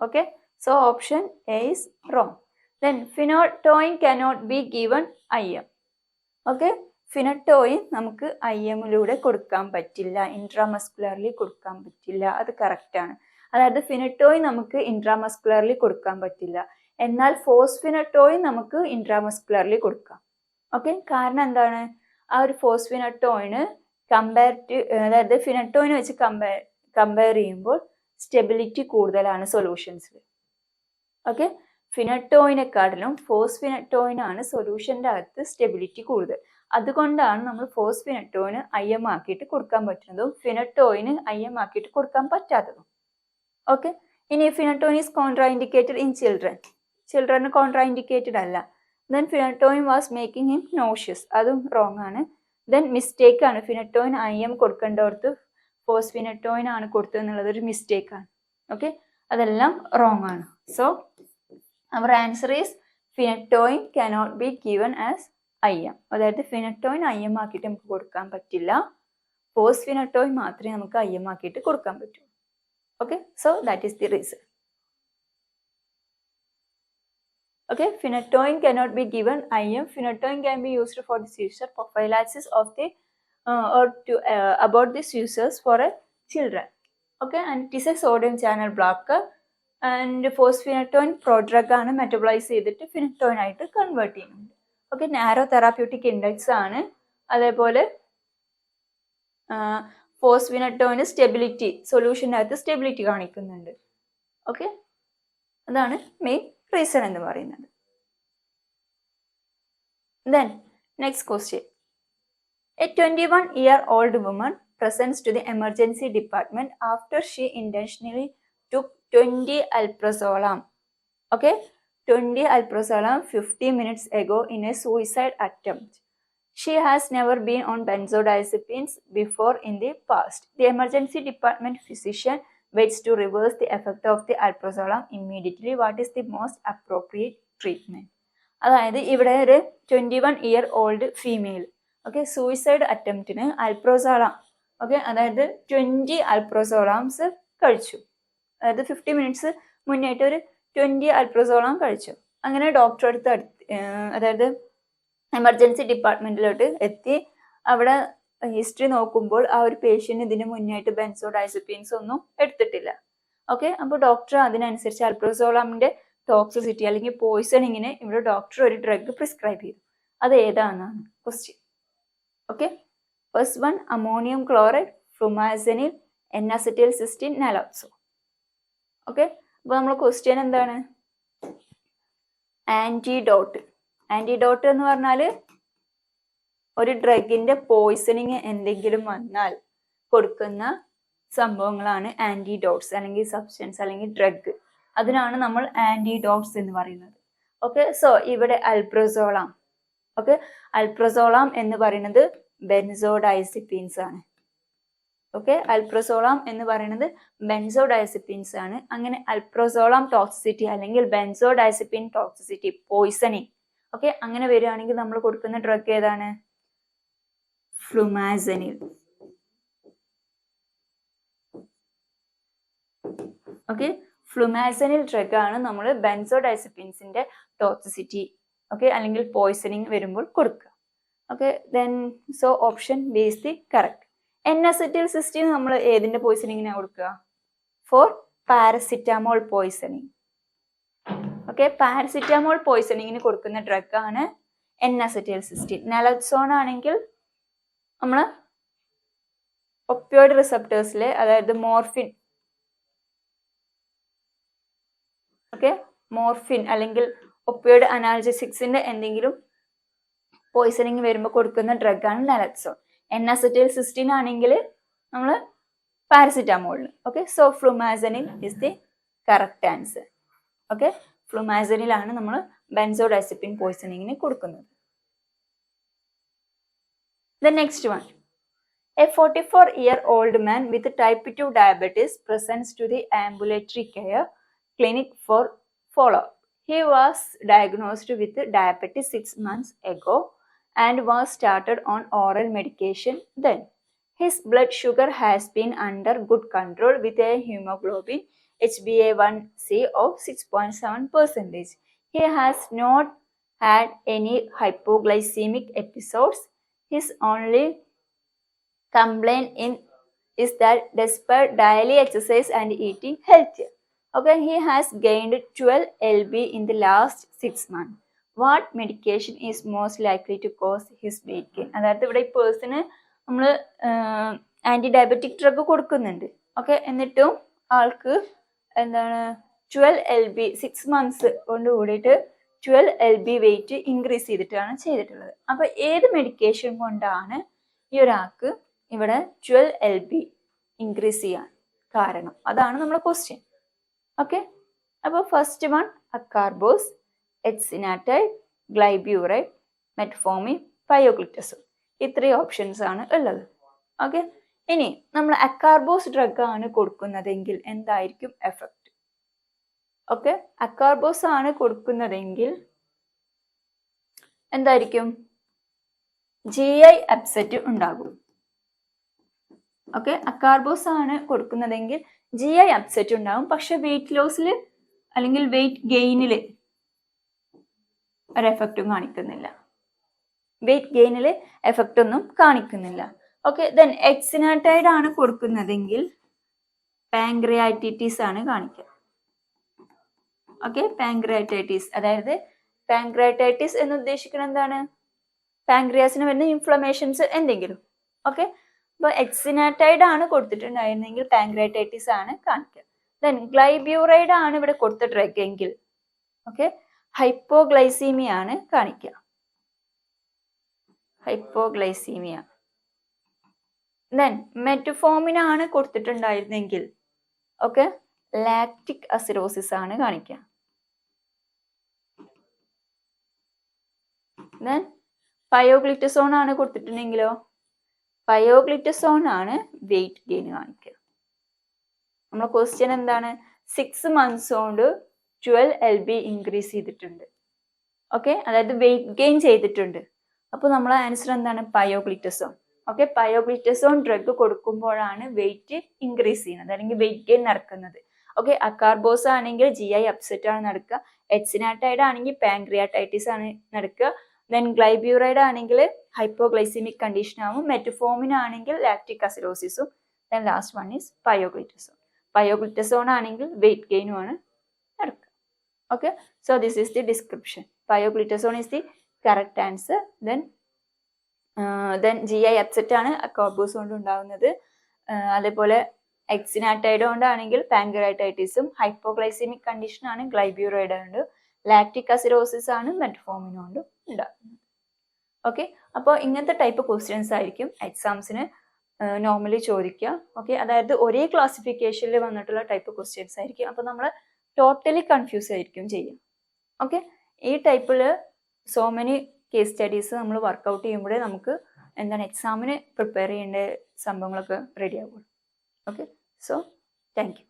Okay, so option A is wrong. Then phenytoin cannot be given IM. Okay, phenytoin നമുക്ക് IM-ലൂടെ കൊടുക്കാൻ പറ്റില്ല, ഇൻട്രാമസ്കുലർലി കൊടുക്കാൻ പറ്റില്ല. അത് കറക്റ്റാണ്. അതായത് ഫിനറ്റോയിൻ നമുക്ക് ഇൻട്രാമസ്കുലർലി കൊടുക്കാൻ പറ്റില്ല, എന്നാൽ ഫോസ്ഫിനറ്റോയിൻ നമുക്ക് ഇൻട്രാമസ്കുലർലി കൊടുക്കാം. ഓക്കെ, കാരണം എന്താണ്, ആ ഒരു ഫോസ്ഫിനറ്റോയിന് അതായത് ഫിനറ്റോയിന് വെച്ച് കമ്പയർ ചെയ്യുമ്പോൾ സ്റ്റെബിലിറ്റി കൂടുതലാണ് സൊല്യൂഷൻസിൽ. ഓക്കെ, ഫിനറ്റോയിനെക്കാട്ടിലും ഫോസ്ഫിനറ്റോയിനാണ് സൊല്യൂഷൻ്റെ അകത്ത് സ്റ്റെബിലിറ്റി കൂടുതൽ. അതുകൊണ്ടാണ് നമ്മൾ ഫോസ്ഫിനറ്റോയിന് IM ആക്കിയിട്ട് കൊടുക്കാൻ പറ്റുന്നതും ഫിനറ്റോയിന് IM ആക്കിയിട്ട് കൊടുക്കാൻ പറ്റാത്തതും. ഓക്കെ, ഇനി ഫിനറ്റോയിൻ ഈസ് കോൺട്രാഇൻഡിക്കേറ്റഡ് ഇൻ ചിൽഡ്രന് കോൺട്രാഇൻഡിക്കേറ്റഡ് അല്ല. ദെൻ ഫിനറ്റോയിൻ വാസ് മേക്കിംഗ് ഹിം നോഷ്യസ്, അതും റോങ് ആണ്. ദെൻ മിസ്റ്റേക്ക് ആണ്, ഫിനറ്റോയിൻ IM കൊടുക്കേണ്ടവർക്ക് ഫോസ്ഫിനറ്റോയിൻ ആണ് കൊടുത്തതെന്നുള്ളത് ഒരു മിസ്റ്റേക്ക് ആണ്. ഓക്കെ, അതെല്ലാം റോങ് ആണ്. So our answer is phenytoin cannot be given as IM. അതായത് ഫിനറ്റോയിൻ IM ആക്കിയിട്ട് നമുക്ക് കൊടുക്കാൻ പറ്റില്ല. ഫോസ്ഫിനറ്റോയിൻ മാത്രമേ നമുക്ക് IM ആക്കിയിട്ട് കൊടുക്കാൻ പറ്റൂ. Okay, so that is the reason. Okay, phenytoin cannot be given IM. Phenytoin can be used for the seizure prophylaxis of the or to about the seizures for a children. Okay, and it is a sodium channel blocker. And fosphenytoin prodrug ആണ് metabolise ചെയ്തിട്ട് phenytoin ആയിട്ട് convert ചെയ്യുന്നുണ്ട്. Okay, narrow therapeutic index ആണ്. അതേപോലെ ഫോസ്ഫിനറ്റോയിന് stability, സൊല്യൂഷനകത്ത് stability കാണിക്കുന്നുണ്ട്. Okay, അതാണ് main reason എന്ന് പറയുന്നത്. Then next question. A 21-year-old woman presents to the emergency department after she intentionally took 20 alprazolam. Okay, 20 alprazolam 50 minutes ago in a suicide attempt. She has never been on benzodiazepines before in the past. The emergency department physician waits to reverse the effect of the alprazolam immediately. What is the most appropriate treatment? അതായത് ഇവിടെ ഒരു 21-year-old female, okay, suicide അറ്റംപ്റ്റിന് alprazolam, okay, അതായത് 20 അൽപ്രോസോളാംസ് കഴിച്ചു. അതായത് 50 minutes മുന്നേറ്റ് ഒരു 20 അൽപ്രോസോളാം കഴിച്ചു. അങ്ങനെ ഡോക്ടറെ അടുത്ത് അതായത് എമർജൻസി ഡിപ്പാർട്ട്മെന്റിലോട്ട് എത്തി. അവിടെ ഹിസ്റ്ററി നോക്കുമ്പോൾ ആ ഒരു പേഷ്യന്റ് ഇതിന് മുന്നായിട്ട് ബെൻസോഡൈസപ്പീൻസ് ഒന്നും എടുത്തിട്ടില്ല. ഓക്കെ, അപ്പോൾ ഡോക്ടർ അതിനനുസരിച്ച് അൽപ്രോസോളാമിന്റെ ടോക്സിസിറ്റി അല്ലെങ്കിൽ പോയിസണിങ്ങിന് ഇവിടെ ഡോക്ടർ ഒരു ഡ്രഗ് പ്രിസ്ക്രൈബ് ചെയ്തു. അത് ഏതാണെന്നാണ് question. Okay, first one ammonium chloride, flumazenil, N-acetylcysteine, naloxone. Okay, അപ്പോൾ നമ്മൾ ക്വസ്റ്റ്യൻ എന്താണ്? ആന്റിഡോട്ട്. ആന്റിഡോട്ട് എന്ന് പറഞ്ഞാൽ ഒരു ഡ്രഗിന്റെ പോയിസണിങ് എന്തെങ്കിലും വന്നാൽ കൊടുക്കുന്ന സംഭവങ്ങളാണ് ആന്റിഡോട്ട്സ് അല്ലെങ്കിൽ സബ്സ്റ്റൻസ് അല്ലെങ്കിൽ ഡ്രഗ്. അതിനാണ് നമ്മൾ ആന്റിഡോട്ട്സ് എന്ന് പറയുന്നത്. ഓക്കെ, സോ ഇവിടെ അൽപ്രസോളാം, ഓക്കെ, അൽപ്രസോളാം എന്ന് പറയുന്നത് ബെൻസോഡൈസപ്പീൻസ് ആണ്. ഓക്കെ, അൽപ്രസോളാം എന്ന് പറയുന്നത് ബെൻസോഡൈസപ്പീൻസ് ആണ്. അങ്ങനെ അൽപ്രസോളാം ടോക്സിസിറ്റി അല്ലെങ്കിൽ ബെൻസോഡൈസപ്പീൻ ടോക്സിസിറ്റി, പോയിസണിങ്, ഓക്കെ, അങ്ങനെ വരികയാണെങ്കിൽ നമ്മൾ കൊടുക്കുന്ന ഡ്രഗ് ഏതാണ്? ഫ്ലുമാസനിൽ. ഓക്കെ, ഫ്ലുമാസനിൽ ഡ്രഗ് ആണ് നമ്മൾ ബെൻസോഡൈസപ്പീൻസിന്റെ ടോക്സിസിറ്റി, ഓക്കെ, അല്ലെങ്കിൽ പോയിസണിങ് വരുമ്പോൾ കൊടുക്കുക. Okay, then so option B is the correct. N-acetylcysteine നമ്മൾ ഏതിന്റെ പോയിസണിങ്ങിനാണ് കൊടുക്കുക? For paracetamol poisoning. Okay, paracetamol പോയിസണിങ്ങിന് കൊടുക്കുന്ന ഡ്രഗ് ആണ് N-acetylcysteine. നലോക്സോൺ ആണെങ്കിൽ നമ്മൾ ഒപ്പിയോയിഡ് റിസപ്റ്റേഴ്സിലെ അതായത് മോർഫിൻ, ഓക്കെ, മോർഫിൻ അല്ലെങ്കിൽ ഒപ്പിയോയിഡ് അനാൽജസിക്സിന്റെ എന്തെങ്കിലും പോയിസണിങ് വരുമ്പോൾ കൊടുക്കുന്ന ഡ്രഗാണ് നലോക്സോൺ. N-acetylcysteine ആണെങ്കിൽ നമ്മൾ പാരസിറ്റാമോളിന്. Okay, so flumazenil is the correct answer. Okay, ഫ്ലുമാസനിലാണ് നമ്മൾ ബെൻസോഡൈസപ്പിൻ പോയിസണിങ്ങിന് കൊടുക്കുന്നത്. The next one. A 44-year-old man with type 2 diabetes presents to the ambulatory care clinic for follow-up. He was diagnosed with diabetes 6 months ago and was started on oral medication then. His blood sugar has been under good control with a hemoglobin HbA1c of 6.7%. He has not had any hypoglycemic episodes. His only complaint is that despite daily exercise and eating healthier, okay, he has gained 12 lb in the last 6 months. What medication is most likely to cause his weight gain? അതായത് ഇവിടെ ഈ person നമ്മൾ anti diabetic drug കൊടുക്കുന്നുണ്ട്. Okay, എന്നിട്ടും ആൾക്ക് എന്താണ് 12 lb 6 months കൊണ്ട് കൂടിയിട്ട് 12 lb വെയിറ്റ് ഇൻക്രീസ് ചെയ്തിട്ടാണ് ചെയ്തിട്ടുള്ളത്. അപ്പൊ ഏത് മെഡിക്കേഷൻ കൊണ്ടാണ് ഈ ഒരാൾക്ക് ഇവിടെ 12 lb ഇൻക്രീസ് ചെയ്യാൻ കാരണം? അതാണ് നമ്മുടെ ക്വസ്റ്റ്യൻ. ഓക്കെ, അപ്പോൾ ഫസ്റ്റ് വൺ അക്കാർബോസ്, എക്സിനാറ്റൈഡ്, ഗ്ലൈബ്യൂറൈഡ്, മെറ്റ്ഫോമിൻ, പയോഗ്ലിറ്റസോൾ. ഇത്രയും ഓപ്ഷൻസ് ആണ് ഉള്ളത്. ഓക്കെ, ഇനി നമ്മൾ അക്കാർബോസ് ഡ്രഗ് ആണ് കൊടുക്കുന്നതെങ്കിൽ എന്തായിരിക്കും എഫക്റ്റ്? ഓക്കെ, അക്കാർബോസ് ആണ് കൊടുക്കുന്നതെങ്കിൽ എന്തായിരിക്കും? GI അപ്സെറ്റ് ഉണ്ടാകും. ഓക്കെ, അക്കാർബോസ് ആണ് കൊടുക്കുന്നതെങ്കിൽ GI അപ്സെറ്റ് ഉണ്ടാകും. പക്ഷെ വെയിറ്റ് ലോസിൽ അല്ലെങ്കിൽ വെയിറ്റ് ഗെയിനിൽ ഒരു എഫക്റ്റും കാണിക്കുന്നില്ല. വെയിറ്റ് ഗെയിനിൽ എഫക്റ്റ് ഒന്നും കാണിക്കുന്നില്ല. ഓക്കെ, ദെൻ എക്സിനാറ്റൈഡ് ആണ് കൊടുക്കുന്നതെങ്കിൽ പാങ്ക്രിയാറ്റൈറ്റിസ് ആണ് കാണിക്കുക. ഓക്കെ, പാങ്ക്രിയാറ്റൈറ്റിസ്, അതായത് പാങ്ക്രിയാറ്റൈറ്റിസ് എന്ന് ഉദ്ദേശിക്കുന്നത് എന്താണ്? പാങ്ക്രിയാസിന് വരുന്ന ഇൻഫ്ലമേഷൻസ് എന്തെങ്കിലും. ഓക്കെ, അപ്പോൾ എക്സിനാറ്റൈഡ് ആണ് കൊടുത്തിട്ടുണ്ടായിരുന്നെങ്കിൽ പാങ്ക്രിയാറ്റൈറ്റിസ് ആണ് കാണിക്കുക. ദെൻ ഗ്ലൈബ്യൂറൈഡ് ആണ് ഇവിടെ കൊടുത്ത ഡ്രഗ് എങ്കിൽ ഓക്കെ, ഹൈപ്പോഗ്ലൈസീമിയ ആണ് കാണിക്കുക. ഹൈപ്പോഗ്ലൈസീമിയ. ദെൻ മെറ്റഫോമിൻ ആണ് കൊടുത്തിട്ടുണ്ടായിരുന്നെങ്കിൽ ഓക്കെ, ലാക്റ്റിക് അസിഡോസിസ് ആണ് കാണിക്കുക. ദെൻ പയോഗ്ലിറ്റസോൺ ആണ് കൊടുത്തിട്ടുണ്ടെങ്കിലോ പയോഗ്ലിറ്റസോൺ ആണ് വെയിറ്റ് ഗെയിൻ കാണിക്കുക. നമ്മുടെ ക്വസ്റ്റ്യൻ എന്താണ്? 6 months കൊണ്ട് 12 lb ഇൻക്രീസ് ചെയ്തിട്ടുണ്ട്. ഓക്കെ, അതായത് വെയിറ്റ് ഗെയിൻ ചെയ്തിട്ടുണ്ട്. അപ്പോൾ നമ്മളെ ആൻസർ എന്താണ്? Pioglitazone. Okay, pioglitazone drug കൊടുക്കുമ്പോഴാണ് wait increase ചെയ്യുന്നത് അല്ലെങ്കിൽ വെയിറ്റ് ഗെയിൻ നടക്കുന്നത്. ഓക്കെ, അക്കാർബോസ് ആണെങ്കിൽ GI അപ്സെറ്റ് ആണ് നടക്കുക. എക്സിനാറ്റൈഡ് ആണെങ്കിൽ പാങ്ക്രിയാറ്റൈറ്റിസ് ആണ് നടക്കുക. ദെൻ ഗ്ലൈബ്യൂറൈഡ് ആണെങ്കിൽ ഹൈപ്പോഗ്ലൈസിമിക് കണ്ടീഷൻ ആവും. മെറ്റഫോമിൻ ആണെങ്കിൽ ലാക്റ്റിക് അസിഡോസിസും. Then last one is pioglitazone. Pioglitazone ആണെങ്കിൽ വെയിറ്റ് ഗെയിനും ആണ് നടക്കുക. Okay, so this is the description. Pioglitazone is the correct answer. Then GI upset ആണ് അക്കാർബോസ് കൊണ്ട് ഉണ്ടാകുന്നത്. അതേപോലെ എക്സിനാറ്റൈഡ് കൊണ്ടാണെങ്കിൽ പാങ്ക്രിയാറ്റൈറ്റിസും ഹൈപ്പോഗ്ലൈസിമിക് കണ്ടീഷൻ ആണ് ഗ്ലൈബ്യൂറൈഡ് കൊണ്ട്, ലാക്റ്റിക് അസിഡോസിസ് ആണ് മെറ്റഫോമിൻ കൊണ്ട് ഉണ്ടാകുന്നത്. ഓക്കെ, അപ്പോൾ ഇങ്ങനത്തെ ടൈപ്പ് ക്വസ്റ്റ്യൻസ് ആയിരിക്കും എക്സാംസിന് നോർമലി ചോദിക്കുക. ഓക്കെ, അതായത് ഒരേ ക്ലാസിഫിക്കേഷനിൽ വന്നിട്ടുള്ള ടൈപ്പ് ക്വസ്റ്റ്യൻസ് ആയിരിക്കും. അപ്പോൾ നമ്മൾ ടോട്ടലി കൺഫ്യൂസ് ആയിരിക്കും ചെയ്യുക. ഓക്കെ, ഈ ടൈപ്പിൽ സോ മെനി കേസ് സ്റ്റഡീസ് നമ്മൾ വർക്കൗട്ട് ചെയ്യുമ്പോഴേ നമുക്ക് എന്താണ് എക്സാമിന് പ്രിപ്പയർ ചെയ്യേണ്ട സംഭവങ്ങളൊക്കെ റെഡി ആവുള്ളൂ. Okay, so thank you.